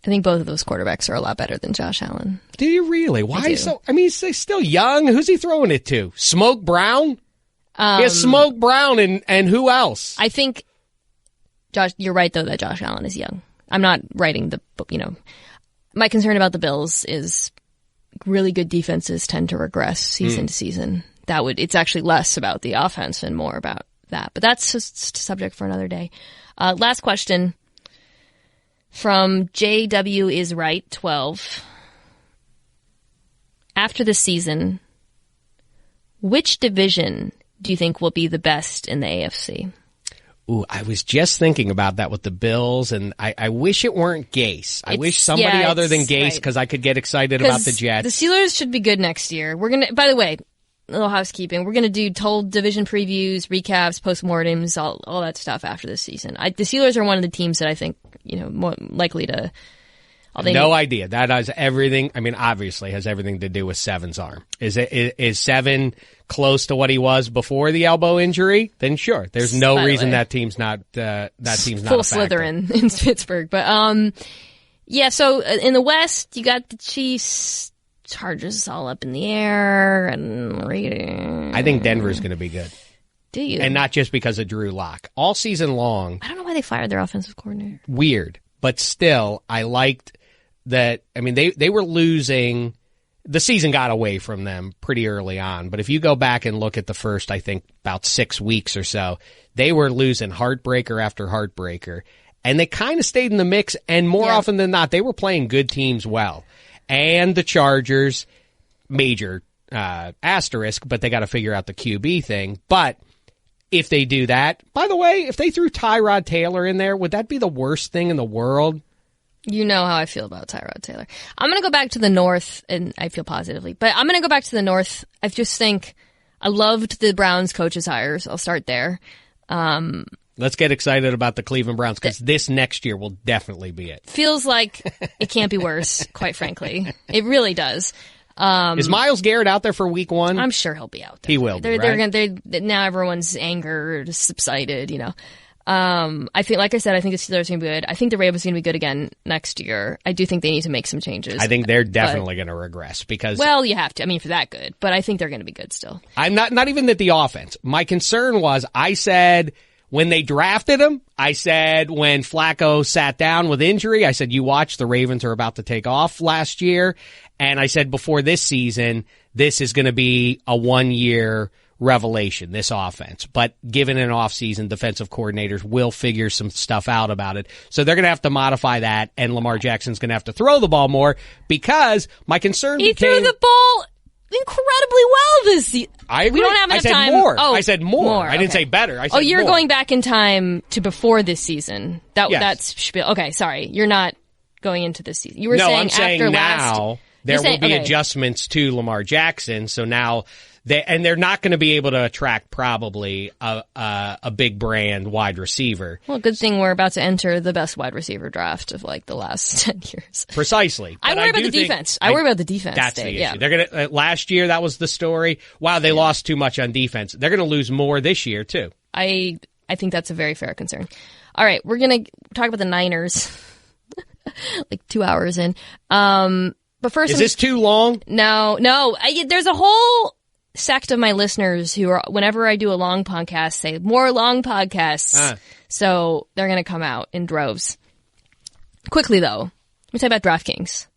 I think both of those quarterbacks are a lot better than Josh Allen. Do you really? Why so? I mean, he's still young. Who's he throwing it to? Smoke Brown? He has Smoke Brown and who else? I think, Josh, you're right, though, that Josh Allen is young. I'm not writing my concern about the Bills is really good defenses tend to regress season to season. It's actually less about the offense and more about that. But that's just a subject for another day. Last question from JW is right 12. After the season, which division do you think will be the best in the AFC? Ooh, I was just thinking about that with the Bills, and I wish it weren't Gase. I wish somebody other than Gase, because I could get excited about the Jets. The Steelers should be good next year. By the way, a little housekeeping. We're going to do told division previews, recaps, postmortems, all that stuff after this season. The Steelers are one of the teams that I think, more likely to... No idea. That has everything. I mean, obviously has everything to do with Seven's arm. Is Seven close to what he was before the elbow injury? Then sure. There's no reason that team's not full a Slytherin in Pittsburgh. But yeah. So in the West, you got the Chiefs, Chargers all up in the air, and I think Denver's going to be good. Do you? And not just because of Drew Lock. All season long. I don't know why they fired their offensive coordinator. Weird, but still, I liked that. I mean, they were losing. The season got away from them pretty early on, but if you go back and look at the first, I think about 6 weeks or so, they were losing heartbreaker after heartbreaker, and they kind of stayed in the mix, and more often than not, they were playing good teams well. And the Chargers, major asterisk, but they got to figure out the QB thing. But if they do that, by the way, if they threw Tyrod Taylor in there, would that be the worst thing in the world? You know how I feel about Tyrod Taylor. I'm going to go back to the North, and I feel positively. But I'm going to go back to the North. I just think I loved the Browns coaches' hires. I'll start there. Let's get excited about the Cleveland Browns, because this next year will definitely be it. Feels like it can't be worse, quite frankly. It really does. Is Myles Garrett out there for week 1? I'm sure he'll be out there. He will be, right? Now everyone's anger is subsided, I think, like I said, I think the Steelers are going to be good. I think the Ravens are going to be good again next year. I do think they need to make some changes. I think they're definitely going to regress because... Well, you have to. I mean, for that good. But I think they're going to be good still. I'm not even that the offense. My concern was, I said when they drafted him, I said when Flacco sat down with injury, I said, you watch, the Ravens are about to take off last year. And I said before this season, this is going to be a 1-year revelation, this offense. But given an offseason, defensive coordinators will figure some stuff out about it. So they're going to have to modify that, and Lamar Jackson's going to have to throw the ball more, because my concern He threw the ball incredibly well this season. I agree. We don't have enough time. More. Oh, I said more. I didn't okay. say better. I said you're more. going back in time to before this season. Yes. That's spiel. Okay, sorry. You're not going into this season. You were No, saying I'm saying after now last... there will be okay. adjustments to Lamar Jackson. So now they're not going to be able to attract probably a big brand wide receiver. Well, good thing we're about to enter the best wide receiver draft of like the last 10 years. Precisely. I worry about the defense. I worry about the defense. That's Dave. the issue. Yeah. They're going to last year that was the story. Wow, they lost too much on defense. They're going to lose more this year too. I think that's a very fair concern. All right, we're going to talk about the Niners. Like 2 hours in. But first, is this too long? No. There's a whole sect of my listeners who are, whenever I do a long podcast, say more long podcasts. So they're going to come out in droves. Quickly though, let me talk about DraftKings.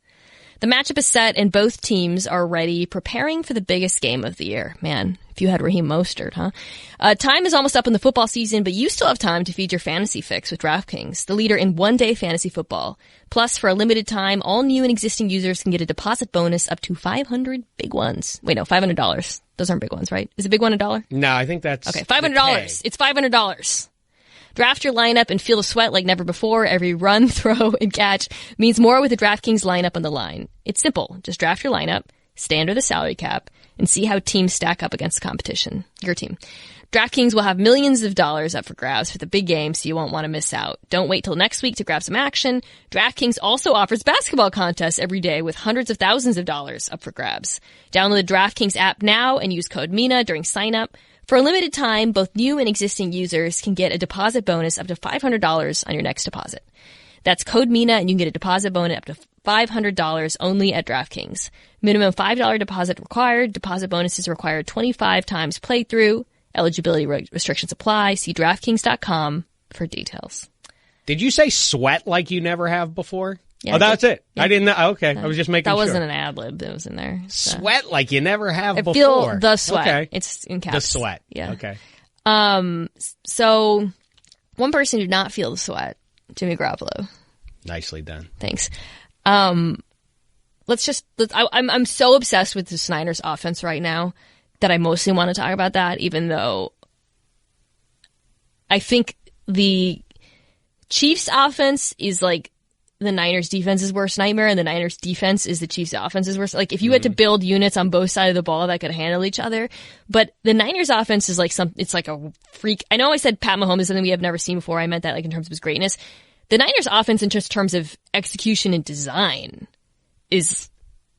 The matchup is set and both teams are ready, preparing for the biggest game of the year. Man, if you had Raheem Mostert, huh? Time is almost up in the football season, but you still have time to feed your fantasy fix with DraftKings, the leader in one-day fantasy football. Plus, for a limited time, all new and existing users can get a deposit bonus up to 500 big ones. Wait, no, $500. Those aren't big ones, right? Is a big one $1? No, I think that's okay. $500. It's $500. Draft your lineup and feel the sweat like never before. Every run, throw, and catch means more with the DraftKings lineup on the line. It's simple. Just draft your lineup, stay under the salary cap, and see how teams stack up against the competition. Your team. DraftKings will have millions of dollars up for grabs for the big game, so you won't want to miss out. Don't wait till next week to grab some action. DraftKings also offers basketball contests every day with hundreds of thousands of dollars up for grabs. Download the DraftKings app now and use code Mina during sign-up. For a limited time, both new and existing users can get a deposit bonus up to $500 on your next deposit. That's code Mina and you can get a deposit bonus up to $500 only at DraftKings. Minimum $5 deposit required. Deposit bonuses required 25 times playthrough. Eligibility restrictions apply. See DraftKings.com for details. Did you say sweat like you never have before? Yeah, that's it. Yeah. I didn't know. Okay. I was just making sure. That wasn't an ad lib that was in there. So. Sweat like you never have before. Feel the sweat. Okay. It's in caps. The sweat. Yeah. Okay. So one person did not feel the sweat. Jimmy Garoppolo. Nicely done. Thanks. I'm so obsessed with the Niners offense right now that I mostly want to talk about that, even though I think the Chiefs offense is like the Niners defense's worst nightmare, and the Niners defense is the Chiefs offense's worst. Like if you had to build units on both sides of the ball that could handle each other, but the Niners offense is like it's like a freak. I know I said Pat Mahomes is something we have never seen before. I meant that like in terms of his greatness. The Niners offense in just terms of execution and design is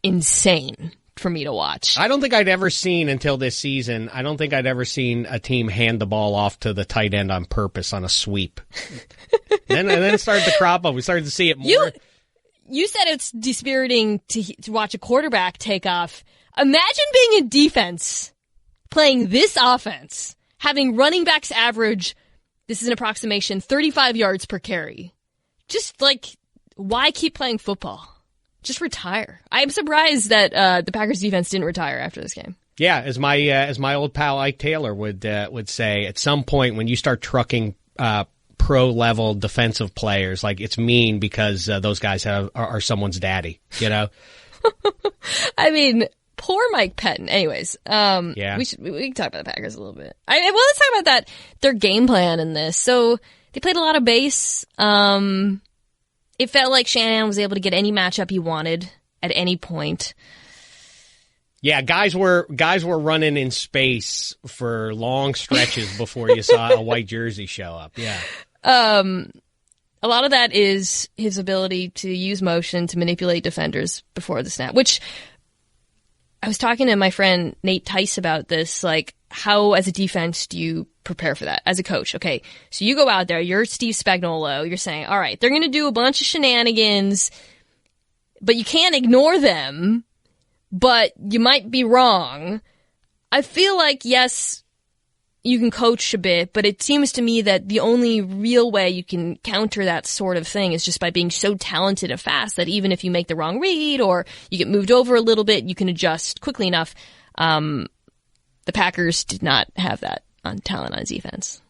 insane for me to watch. I don't think I'd ever seen until this season. I don't think I'd ever seen a team hand the ball off to the tight end on purpose on a sweep. and then it started to crop up. We started to see it more. You said it's dispiriting to watch a quarterback take off. Imagine being in defense, playing this offense, having running backs average, this is an approximation, 35 yards per carry. Just like, why keep playing football? Just retire. I'm surprised that the Packers defense didn't retire after this game. Yeah, as my old pal Ike Taylor would say, at some point when you start trucking pro level defensive players, like it's mean because those guys are someone's daddy, you know. I mean, poor Mike Pettin. Anyways, yeah, we can talk about the Packers a little bit. Let's talk about that. Their game plan in this. So they played a lot of base. It felt like Shanahan was able to get any matchup he wanted at any point. Yeah, guys were running in space for long stretches before you saw a white jersey show up. Yeah. A lot of that is his ability to use motion to manipulate defenders before the snap, which I was talking to my friend Nate Tice about this, like how as a defense do you prepare for that as a coach? Okay, so you go out there, you're Steve Spagnuolo, you're saying, all right, they're going to do a bunch of shenanigans, but you can't ignore them, but you might be wrong. I feel like, yes, you can coach a bit, but it seems to me that the only real way you can counter that sort of thing is just by being so talented and fast that even if you make the wrong read or you get moved over a little bit, you can adjust quickly enough. The Packers did not have that on talent on defense.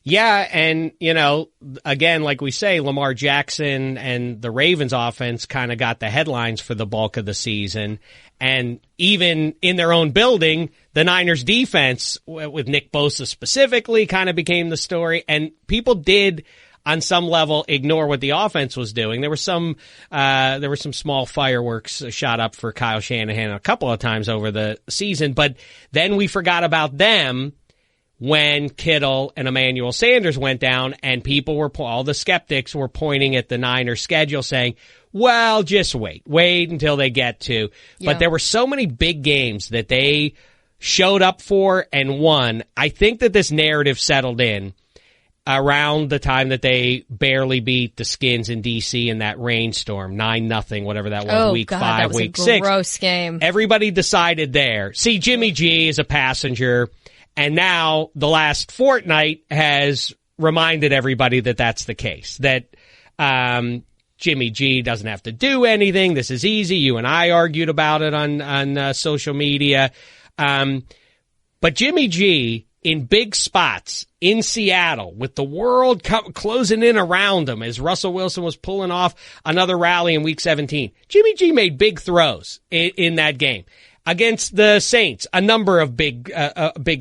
Yeah, and, you know, again, like we say, Lamar Jackson and the Ravens offense kind of got the headlines for the bulk of the season. And even in their own building, the Niners defense, with Nick Bosa specifically, kind of became the story. And people did on some level ignore what the offense was doing. There were some small fireworks shot up for Kyle Shanahan a couple of times over the season, but then we forgot about them when Kittle and Emmanuel Sanders went down, and all the skeptics were pointing at the Niners schedule saying, well, just wait until they get to. Yeah. But there were so many big games that they showed up for and won. I think that this narrative settled in around the time that they barely beat the Skins in D.C. in that rainstorm, 9-0, whatever that was, week 5, week 6. That was a gross game. Everybody decided there. See, Jimmy G is a passenger, and now the last fortnight has reminded everybody that that's the case, that Jimmy G doesn't have to do anything. This is easy. You and I argued about it on social media. But Jimmy G, in big spots in Seattle, with the world closing in around him as Russell Wilson was pulling off another rally in Week 17, Jimmy G made big throws in that game. Against the Saints, a number of big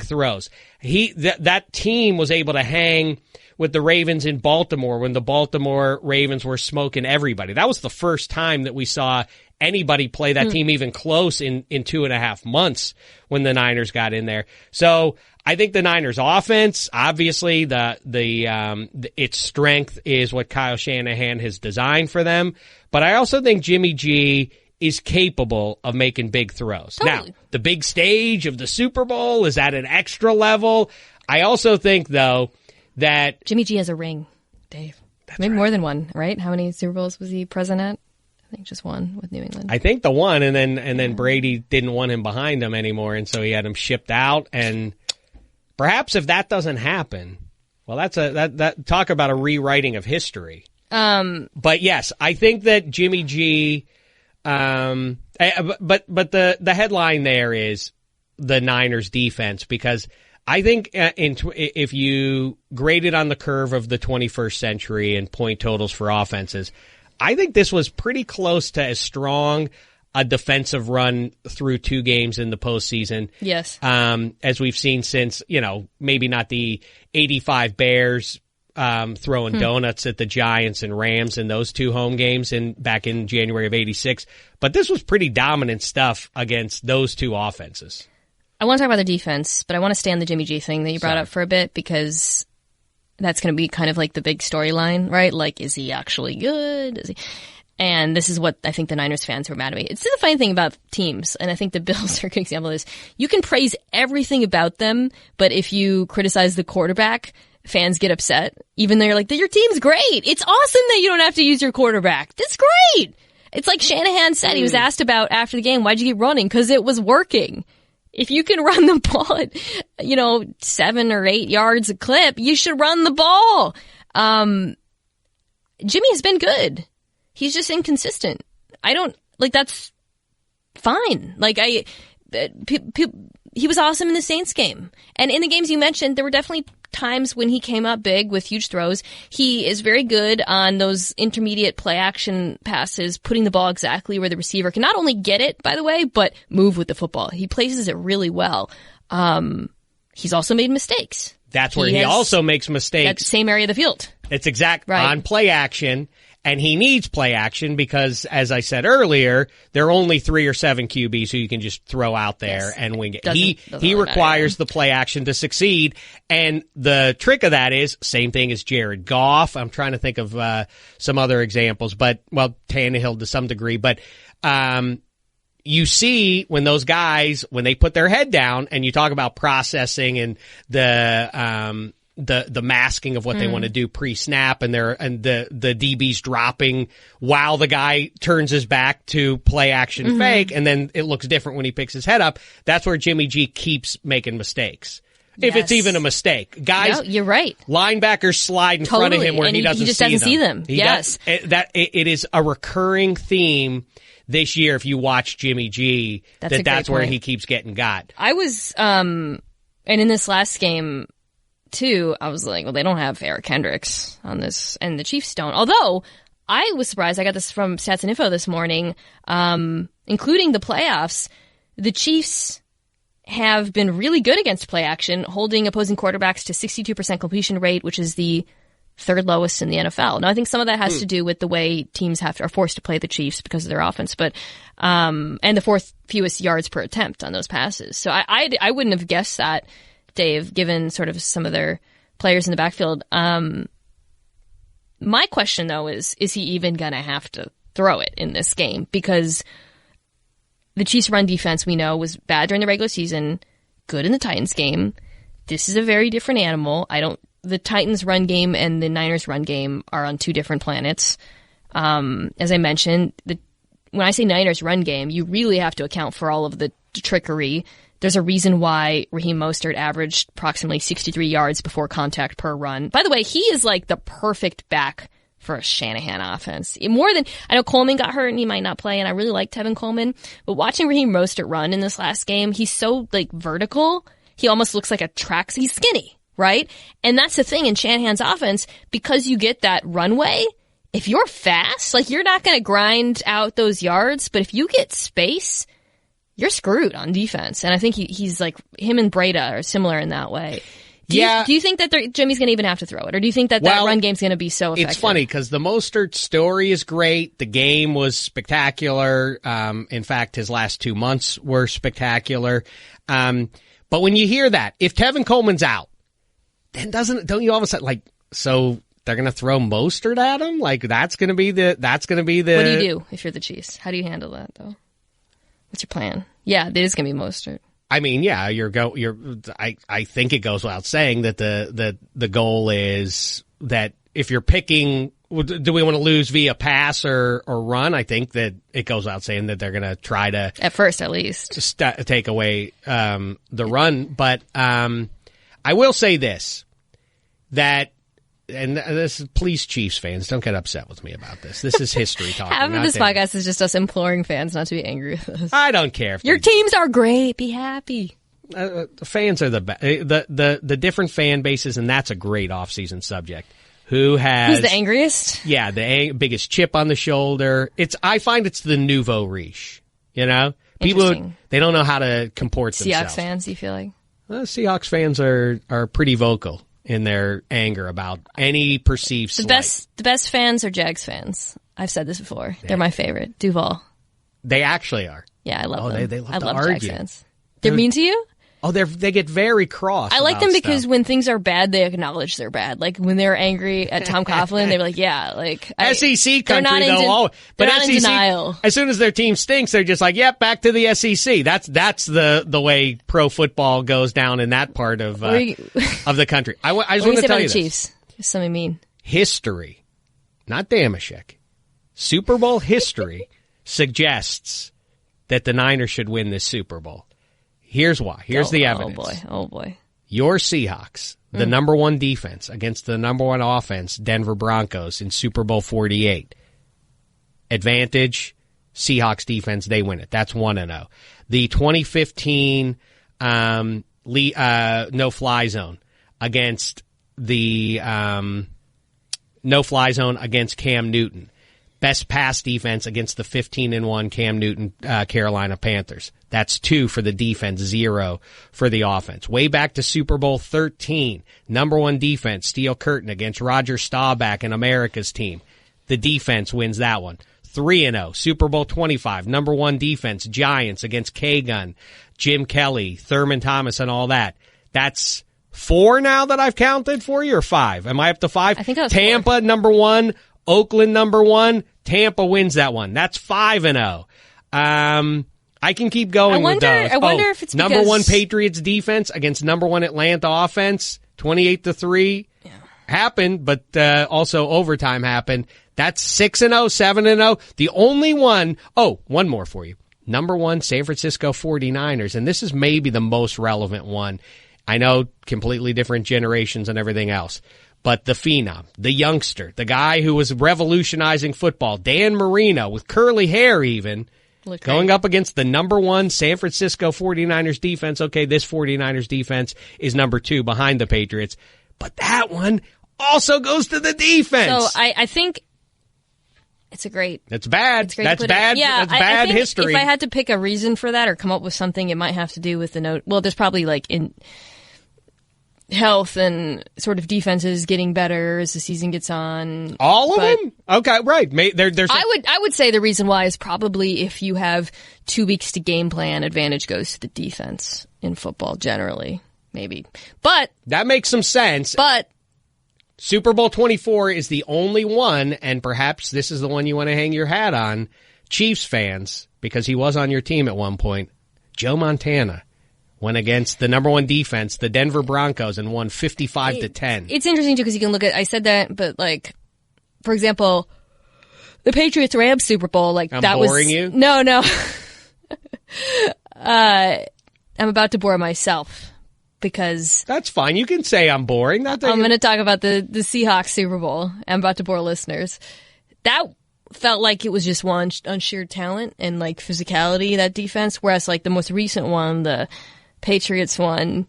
throws. That team was able to hang with the Ravens in Baltimore when the Baltimore Ravens were smoking everybody. That was the first time that we saw anybody play that team even close in 2.5 months when the Niners got in there. So I think the Niners offense, obviously its strength is what Kyle Shanahan has designed for them. But I also think Jimmy G is capable of making big throws. Totally. Now, the big stage of the Super Bowl is at an extra level. I also think, though, that Jimmy G has a ring, Dave. That's maybe right. More than one, right? How many Super Bowls was he present at? I think just one with New England. I think the one, and then Brady didn't want him behind him anymore, and so he had him shipped out. And perhaps if that doesn't happen, well, that talk about a rewriting of history. But yes, I think that Jimmy G. But the headline there is the Niners defense, because I think if you grade it on the curve of the 21st century and point totals for offenses, I think this was pretty close to as strong a defensive run through 2 games in the postseason. Yes. As we've seen since, maybe not the 85 Bears throwing donuts at the Giants and Rams in those 2 home games back in January of '86. But this was pretty dominant stuff against those 2 offenses. I want to talk about the defense, but I want to stay on the Jimmy G thing that you brought up for a bit, because that's going to be kind of like the big storyline, right? Like, is he actually good? And this is what I think the Niners fans were mad at me. It's the funny thing about teams, and I think the Bills are a good example of this. You can praise everything about them, but if you criticize the quarterback, fans get upset, even though you're like, your team's great. It's awesome that you don't have to use your quarterback. That's great. It's like Shanahan said, he was asked about after the game, why'd you keep running? Because it was working. If you can run the ball at, 7 or 8 yards a clip, you should run the ball. Jimmy has been good. He's just inconsistent. That's fine. He was awesome in the Saints game. And in the games you mentioned, there were definitely times when he came up big with huge throws. He is very good on those intermediate play action passes, putting the ball exactly where the receiver can not only get it, by the way, but move with the football. He places it really well. He's also made mistakes. That's where he also makes mistakes. At the same area of the field. It's on play action. And he needs play action because, as I said earlier, there are only 3 or 7 QBs who you can just throw out there and wing it. He requires the play action to succeed. And the trick of that is, same thing as Jared Goff. I'm trying to think of some other examples, Tannehill to some degree. But you see when those guys, when they put their head down, and you talk about processing and the masking of what they want to do pre-snap, and the DB's dropping while the guy turns his back to play action fake, and then it looks different when he picks his head up. That's where Jimmy G keeps making mistakes. If it's even a mistake. Guys, you're right. Linebackers slide in front of him where he doesn't see them. It is a recurring theme this year if you watch Jimmy G, that's where he keeps getting got. I was and in this last game too, I was like, well, they don't have Eric Hendricks on this, and the Chiefs don't. Although, I was surprised. I got this from Stats and Info this morning, including the playoffs. The Chiefs have been really good against play action, holding opposing quarterbacks to 62% completion rate, which is the third lowest in the NFL. Now, I think some of that has to do with the way teams are forced to play the Chiefs because of their offense, but and the fourth fewest yards per attempt on those passes. So I wouldn't have guessed that, Dave, given sort of some of their players in the backfield. My question, though, is he even going to have to throw it in this game? Because the Chiefs' run defense, we know, was bad during the regular season, good in the Titans game. This is a very different animal. The Titans' run game and the Niners' run game are on two different planets. As I mentioned, when I say Niners' run game, you really have to account for all of the trickery. There's a reason why Raheem Mostert averaged approximately 63 yards before contact per run. By the way, he is like the perfect back for a Shanahan offense. I know Coleman got hurt and he might not play, and I really like Tevin Coleman, but watching Raheem Mostert run in this last game, he's so like vertical. He almost looks like he's skinny, right? And that's the thing in Shanahan's offense, because you get that runway. If you're fast, like, you're not going to grind out those yards, but if you get space, you're screwed on defense. And I think he's like, him and Breda are similar in that way. Do you think that Jimmy's going to even have to throw it? Or do you think that run game's going to be so effective? It's funny because the Mostert story is great. The game was spectacular. In fact, his last 2 months were spectacular. But when you hear that, if Tevin Coleman's out, then don't you all of a sudden, like, so they're going to throw Mostert at him? Like, that's going to be the. What do you do if you're the Chiefs? How do you handle that, though? What's your plan? Yeah, it is going to be Mostert. I mean, yeah, I think it goes without saying that the goal is that if you're picking, do we want to lose via pass or run? I think that it goes without saying that they're going to try to, at first at least, take away the run. But I will say this, that, and this, please, Chiefs fans, don't get upset with me about this. This is history talking. Half of this podcast is just us imploring fans not to be angry with us. I don't care. Your teams are great. Be happy. The fans are the different fan bases, and that's a great off-season subject. Who's the angriest? Yeah, the biggest chip on the shoulder. I find it's the nouveau riche. You know, people, they don't know how to comport themselves. Seahawks fans, you feel like? Seahawks fans are pretty vocal in their anger about any perceived slight. The best fans are Jags fans. I've said this before. They're my favorite. Duval. They actually are. Yeah, I love them. They love I to love argue. Jags fans. They're mean to you? Oh, they get very cross. I like them because stuff. when things are bad, they acknowledge they're bad. Like when they're angry at Tom Coughlin, they were like, "Yeah, like SEC country though." But SEC, in denial. As soon as their team stinks, they're just like, "Yep, back to the SEC." That's the way pro football goes down in that part of the country. I just want to tell you this. Chiefs, something mean. History, not Dameshek. Super Bowl history suggests that the Niners should win this Super Bowl. Here's why. Here's the evidence. Oh, boy. Your Seahawks, the number one defense against the number one offense, Denver Broncos, in Super Bowl 48. Advantage, Seahawks defense, they win it. That's 1-0. The 2015 no-fly zone against the no-fly zone against Cam Newton. Best pass defense against the 15-1 Cam Newton Carolina Panthers. That's 2 for the defense, 0 for the offense. Way back to Super Bowl 13, number one defense, Steel Curtain against Roger Staubach and America's team. The defense wins that one. 3-0. Super Bowl 25, number one defense, Giants against K-Gun, Jim Kelly, Thurman Thomas, and all that. That's 4 now that I've counted for you, or 5? Am I up to 5? I think that was Tampa, 4. number one. Oakland, number one. Tampa wins that one. That's 5-0. I can keep going with those. I wonder if it's because number one Patriots defense against number one Atlanta offense, 28-3. Yeah. Happened, but also overtime happened. That's 6-0, 7-0. The only one, one more for you. Number one San Francisco 49ers, and this is maybe the most relevant one. I know, completely different generations and everything else. But the phenom, the youngster, the guy who was revolutionizing football, Dan Marino, with curly hair even, going up against the number one San Francisco 49ers defense. Okay, this 49ers defense is number 2 behind the Patriots. But that one also goes to the defense. So I think it's a great... That's bad. It's great That's bad. Yeah, that's bad history. If I had to pick a reason for that or come up with something, it might have to do with the note... Well, there's probably health and sort of defenses getting better as the season gets on. All of them? Okay, right. I would say the reason why is probably if you have 2 weeks to game plan, advantage goes to the defense in football generally, maybe. But that makes some sense. But Super Bowl 24 is the only one, and perhaps this is the one you want to hang your hat on, Chiefs fans, because he was on your team at one point. Joe Montana went against the number one defense, the Denver Broncos, and won 55-10. It's interesting, too, because you can look at, I said that, but, like, for example, the Patriots-Rams Super Bowl, like, that was... I'm boring you? No. I'm about to bore myself, because... That's fine. You can say I'm boring. I'm going to talk about the Seahawks Super Bowl. I'm about to bore listeners. That felt like it was just one on sheer talent and, like, physicality, that defense, whereas, like, the most recent one, the Patriots one,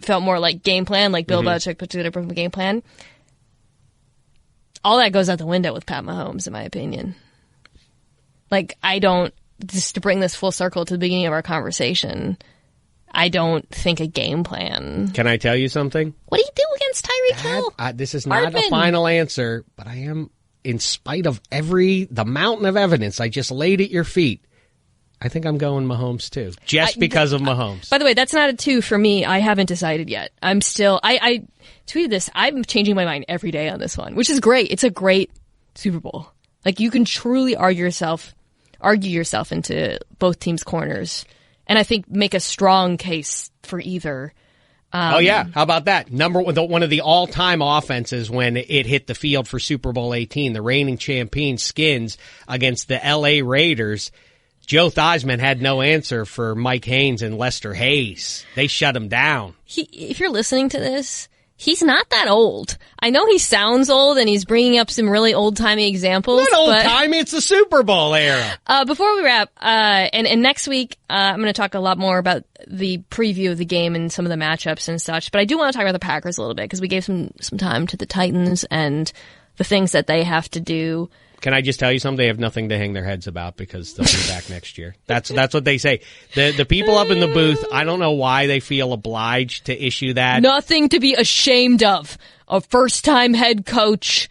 felt more like game plan, like Bill Belichick put together a game plan. All that goes out the window with Pat Mahomes, in my opinion. Like, just to bring this full circle to the beginning of our conversation, I don't think a game plan. Can I tell you something? What do you do against Tyreek Hill? This is not a final answer, but I am, in spite of the mountain of evidence I just laid at your feet, I think I'm going Mahomes too, just because of Mahomes. By the way, that's not a 2 for me. I haven't decided yet. I'm still, I tweeted this. I'm changing my mind every day on this one, which is great. It's a great Super Bowl. Like, you can truly argue yourself into both teams' corners, and I think make a strong case for either. Oh yeah, how about that? One of the all-time offenses when it hit the field for Super Bowl 18, the reigning champion Skins against the L.A. Raiders. Joe Theismann had no answer for Mike Haynes and Lester Hayes. They shut him down. If you're listening to this, he's not that old. I know he sounds old and he's bringing up some really old-timey examples. Not old-timey, it's the Super Bowl era. Before we wrap, and next week, I'm going to talk a lot more about the preview of the game and some of the matchups and such, but I do want to talk about the Packers a little bit because we gave some time to the Titans and the things that they have to do. Can I just tell you something? They have nothing to hang their heads about because they'll be back next year. That's what they say. The people up in the booth, I don't know why they feel obliged to issue that. Nothing to be ashamed of. A first-time head coach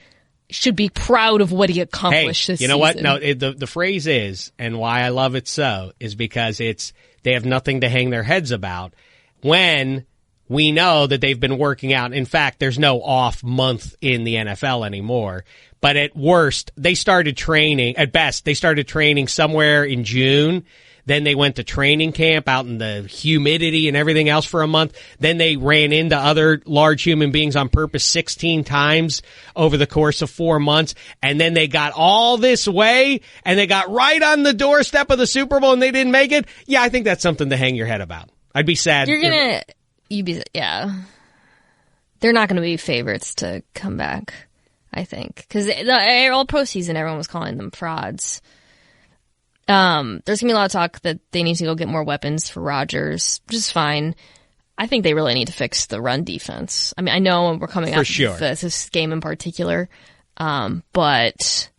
should be proud of what he accomplished this season. You know what? No, the phrase is, and why I love it so, is because they have nothing to hang their heads about when we know that they've been working out. In fact, there's no off month in the NFL anymore. But at worst, they started training. At best, they started training somewhere in June. Then they went to training camp out in the humidity and everything else for a month. Then they ran into other large human beings on purpose 16 times over the course of 4 months. And then they got all this way and they got right on the doorstep of the Super Bowl and they didn't make it. Yeah, I think that's something to hang your head about. I'd be sad. Yeah. They're not going to be favorites to come back, I think. Because the all pro season, everyone was calling them frauds. There's going to be a lot of talk that they need to go get more weapons for Rodgers, which is fine. I think they really need to fix the run defense. I mean, I know we're coming up with this game in particular, but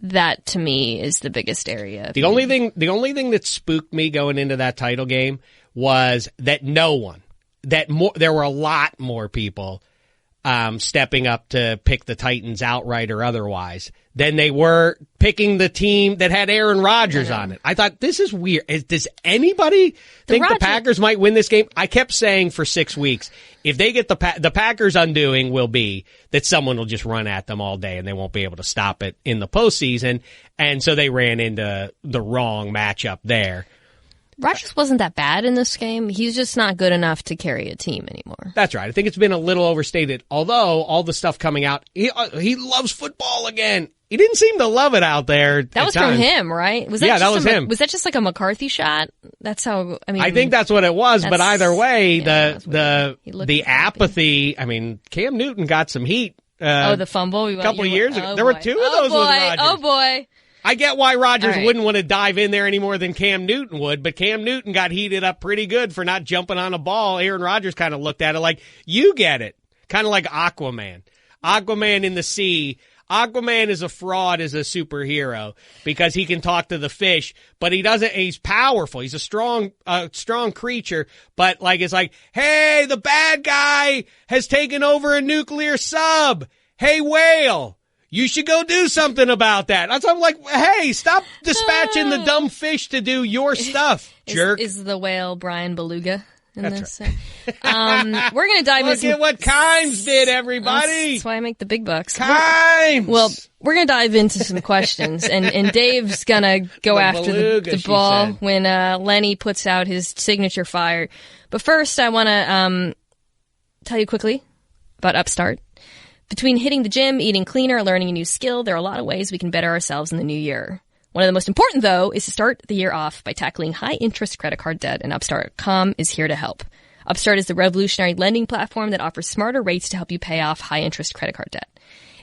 that to me is the biggest area. The only thing that spooked me going into that title game was that there were a lot more people stepping up to pick the Titans outright or otherwise than they were picking the team that had Aaron Rodgers on it. I thought, this is weird. Does anybody think the Packers might win this game? I kept saying for 6 weeks, if they get the Packers' undoing will be that someone will just run at them all day and they won't be able to stop it in the postseason. And so they ran into the wrong matchup there. Rodgers wasn't that bad in this game. He's just not good enough to carry a team anymore. That's right. I think it's been a little overstated. Although all the stuff coming out, he loves football again. He didn't seem to love it out there. That was from him, right? That was him. Was that just like a McCarthy shot? That's how. I think that's what it was. But either way, the apathy. I mean, Cam Newton got some heat. The fumble a couple of years ago. There were two of those with Rodgers. Oh boy. I get why Rodgers wouldn't want to dive in there any more than Cam Newton would, but Cam Newton got heated up pretty good for not jumping on a ball. Aaron Rodgers kind of looked at it like, you get it. Kind of like Aquaman. Aquaman in the sea. Aquaman is a fraud as a superhero because he can talk to the fish, but he doesn't. He's powerful. He's a strong creature, but like it's like, hey, the bad guy has taken over a nuclear sub. Hey, whale, you should go do something about that. That's I'm like, hey, stop dispatching the dumb fish to do your stuff, jerk. Is the whale Brian Beluga? That's right. We're going to dive into... Look at what Kimes did, everybody. That's why I make the big bucks. Kimes! Well, we're going to dive into some questions, and Dave's going to go after the ball when Lenny puts out his signature fire. But first, I want to tell you quickly about Upstart. Between hitting the gym, eating cleaner, learning a new skill, there are a lot of ways we can better ourselves in the new year. One of the most important, though, is to start the year off by tackling high-interest credit card debt, and Upstart.com is here to help. Upstart is the revolutionary lending platform that offers smarter rates to help you pay off high-interest credit card debt.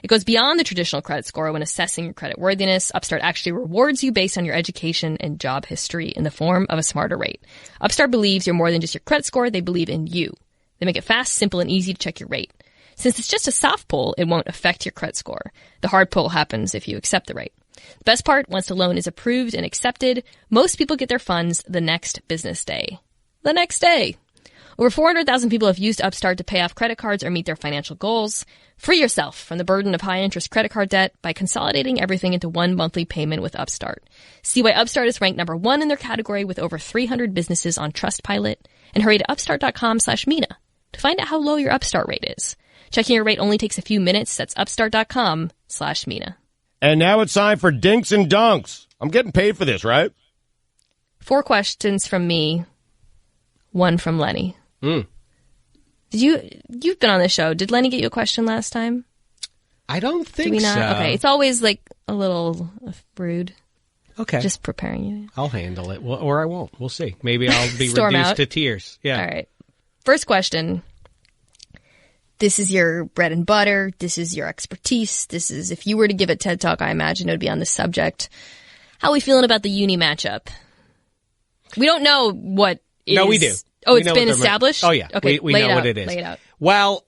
It goes beyond the traditional credit score when assessing your credit worthiness. Upstart actually rewards you based on your education and job history in the form of a smarter rate. Upstart believes you're more than just your credit score. They believe in you. They make it fast, simple, and easy to check your rate. Since it's just a soft pull, it won't affect your credit score. The hard pull happens if you accept the rate. The best part, once the loan is approved and accepted, most people get their funds the next business day. The next day. Over 400,000 people have used Upstart to pay off credit cards or meet their financial goals. Free yourself from the burden of high-interest credit card debt by consolidating everything into one monthly payment with Upstart. See why Upstart is ranked number 1 in their category with over 300 businesses on Trustpilot. And hurry to upstart.com/Mina to find out how low your Upstart rate is. Checking your rate only takes a few minutes. That's upstart.com/Mina. And now it's time for Dinks and Dunks. I'm getting paid for this, right? 4 questions from me, 1 from Lenny. You've been on this show. Did Lenny get you a question last time? I don't think so. Okay, it's always like a little rude. Okay. Just preparing you. I'll handle it. Or I won't. We'll see. Maybe I'll be Storm reduced out. to tears. Yeah. All right. First question. This is your bread and butter. This is your expertise. This is, if you were to give a TED Talk, I imagine it would be on this subject. How are we feeling about the uni matchup? We don't know what is. No, we do. Oh, we it's been established? Oh, yeah. Okay, we lay know it what out. it is. Lay it out. Well,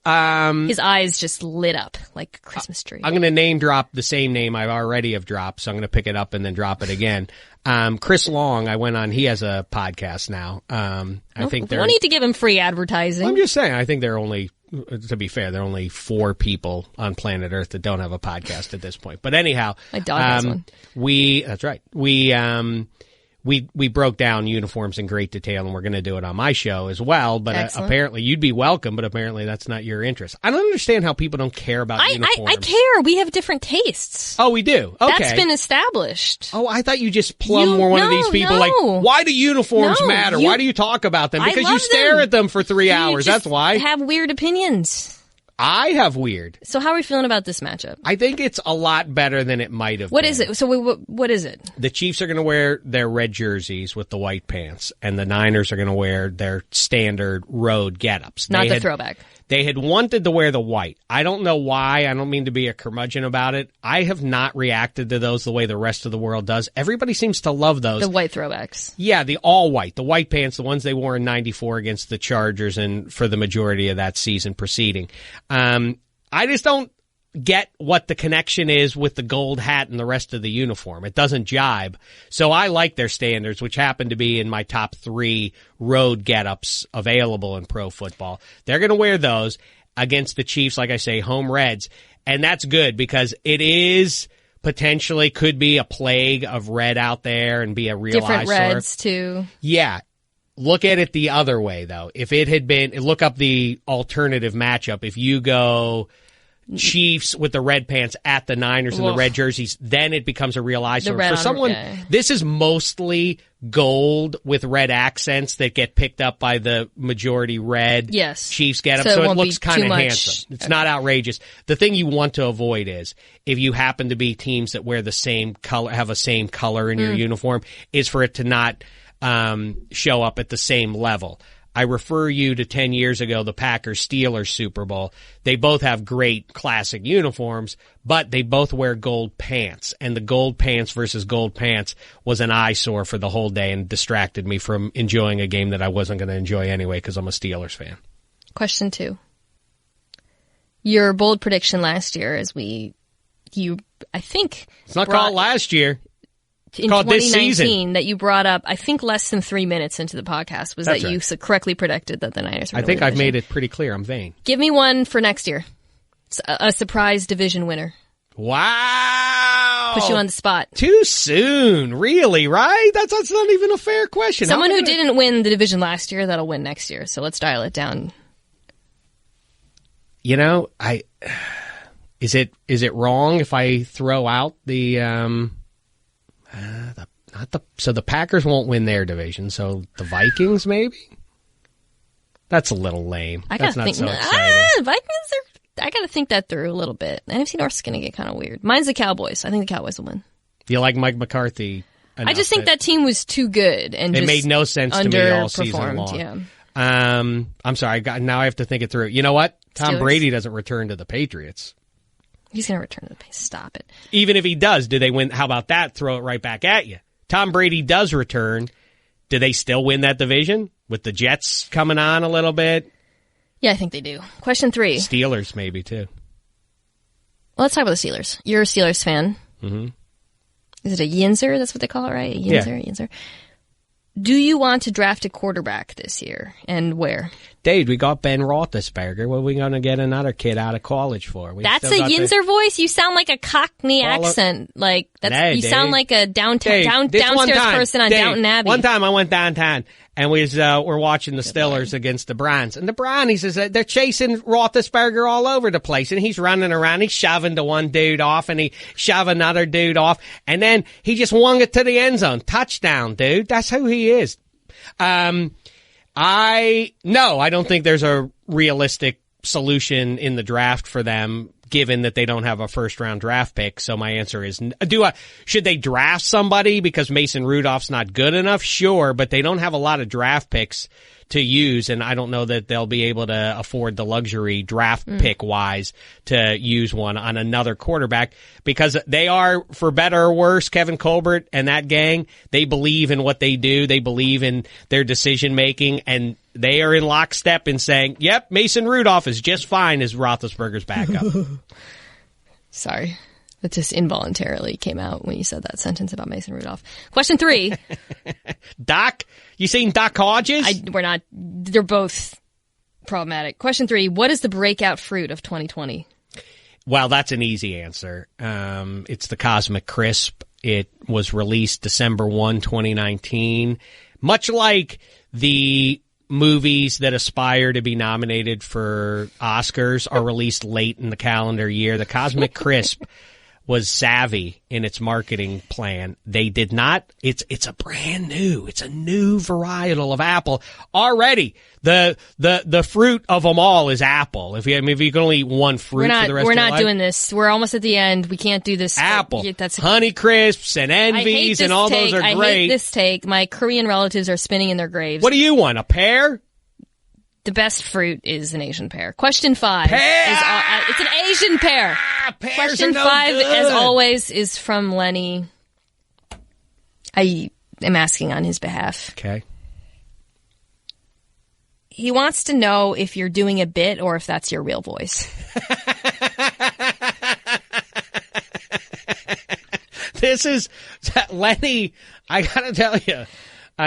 his eyes just lit up like a Christmas tree. I'm going to name drop the same name I already have dropped, so I'm going to pick it up and then drop it again. Chris Long, I went on, he has a podcast now. I think we don't need to give him free advertising. I'm just saying, I think there are only, to be fair, there are only 4 people on planet Earth that don't have a podcast at this point. But anyhow, my dog has one. That's right. We broke down uniforms in great detail, and we're going to do it on my show as well. But apparently, you'd be welcome, but apparently that's not your interest. I don't understand how people don't care about uniforms. I care. We have different tastes. Oh, we do? Okay. That's been established. Oh, I thought you just were one of these people like, why do uniforms matter? Why do you talk about them? Because you stare at them for 3 hours. That's why. Have weird opinions. I have weird. So how are we feeling about this matchup? I think it's a lot better than it might have been. What is it? So what is it? The Chiefs are going to wear their red jerseys with the white pants, and the Niners are going to wear their standard road get-ups. Not the throwback. They had wanted to wear the white. I don't know why. I don't mean to be a curmudgeon about it. I have not reacted to those the way the rest of the world does. Everybody seems to love those. The white throwbacks. Yeah, the all white, the white pants, the ones they wore in '94 against the Chargers and for the majority of that season preceding. I just don't get what the connection is with the gold hat and the rest of the uniform. It doesn't jibe. So I like their standards, which happen to be in my top 3 road get-ups available in pro football. They're going to wear those against the Chiefs, like I say, home Reds. And that's good because it is potentially could be a plague of red out there and be a real different eyesore. Reds, too. Yeah. Look at it the other way, though. If it had been, look up the alternative matchup. If you go Chiefs with the red pants at the Niners and the red jerseys, then it becomes a real eyesore. For someone, this is mostly gold with red accents that get picked up by the majority red Chiefs get up. So it looks kind of handsome. It's not outrageous. The thing you want to avoid is if you happen to be teams that wear the same color, have a same color in your uniform, is for it to not show up at the same level. I refer you to 10 years ago, the Packers-Steelers Super Bowl. They both have great classic uniforms, but they both wear gold pants. And the gold pants versus gold pants was an eyesore for the whole day and distracted me from enjoying a game that I wasn't going to enjoy anyway because I'm a Steelers fan. Question 2. Your bold prediction last year, as we I think It's not called last year. In called this 2019 season. that you brought up, I think less than 3 minutes into the podcast, was That's that you correctly predicted that the Niners were I going to think win the I've division. made it pretty clear. I'm vain. Give me one for next year. It's a surprise division winner. Wow. Put you on the spot. Too soon. Really, right? That's not even a fair question. Someone who didn't win the division last year, that'll win next year. So let's dial it down. You know, is it wrong if I throw out so the Packers won't win their division, so the Vikings maybe? That's a little lame. That's not so exciting. Vikings I gotta think that through a little bit. NFC North's gonna get kind of weird. Mine's the Cowboys. I think the Cowboys will win. You like Mike McCarthy enough I just think that team was too good and it just made no sense to me all season long. Yeah. I'm sorry. Now I have to think it through. You know what? Tom Steelers. Brady doesn't return to the Patriots. He's gonna return to the pace. Stop it. Even if he does, do they win? How about that? Throw it right back at you. Tom Brady does return. Do they still win that division with the Jets coming on a little bit? Yeah, I think they do. Question 3. Steelers maybe too. Well, let's talk about the Steelers. You're a Steelers fan. Mm-hmm. Is it a Yinzer? That's what they call it, right? A Yinzer? Do you want to draft a quarterback this year, and where? Dave, we got Ben Roethlisberger. What are we going to get another kid out of college for? That's a Yinzer voice? You sound like a Cockney accent. Like you sound like a downstairs person on Downton Abbey. One time I went downtown and we're watching the Steelers against the Browns. And the Brownies they're chasing Roethlisberger all over the place. And he's running around. He's shoving the one dude off and he shove another dude off. And then he just wung it to the end zone. Touchdown, dude. That's who he is. I don't think there's a realistic solution in the draft for them, given that they don't have a first round draft pick. So my answer is, should they draft somebody because Mason Rudolph's not good enough? Sure, but they don't have a lot of draft picks to use, and I don't know that they'll be able to afford the luxury draft pick wise to use one on another quarterback, because they are, for better or worse, Kevin Colbert and that gang, they believe in what they do. They believe in their decision making, and they are in lockstep in saying, yep, Mason Rudolph is just fine as Roethlisberger's backup. Sorry. It just involuntarily came out when you said that sentence about Mason Rudolph. Question 3. Doc? You seen Doc Hodges? They're both problematic. Question 3. What is the breakout fruit of 2020? Well, that's an easy answer. It's the Cosmic Crisp. It was released December 1, 2019. Much like the movies that aspire to be nominated for Oscars are released late in the calendar year, the Cosmic Crisp was savvy in its marketing plan. They did not, it's a new varietal of apple. Already, the fruit of them all is apple. If you can only eat one fruit for the rest of your life. We're not doing this. We're almost at the end. We can't do this. Apple. Honey Crisps and Envies and all those are great. I hate this take. My Korean relatives are spinning in their graves. What do you want, a pear? The best fruit is an Asian pear. Question 5. Pear! It's an Asian pear. Pears Question are no 5, good. as always, is from Lenny. I am asking on his behalf. Okay. He wants to know if you're doing a bit or if that's your real voice. This is Lenny. I gotta tell you,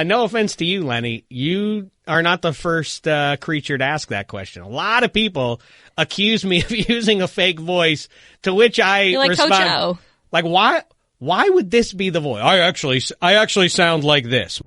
no offense to you, Lenny. You are not the first creature to ask that question. A lot of people accuse me of using a fake voice, to which I respond, Coach O. like, why would this be the voice? I actually sound like this.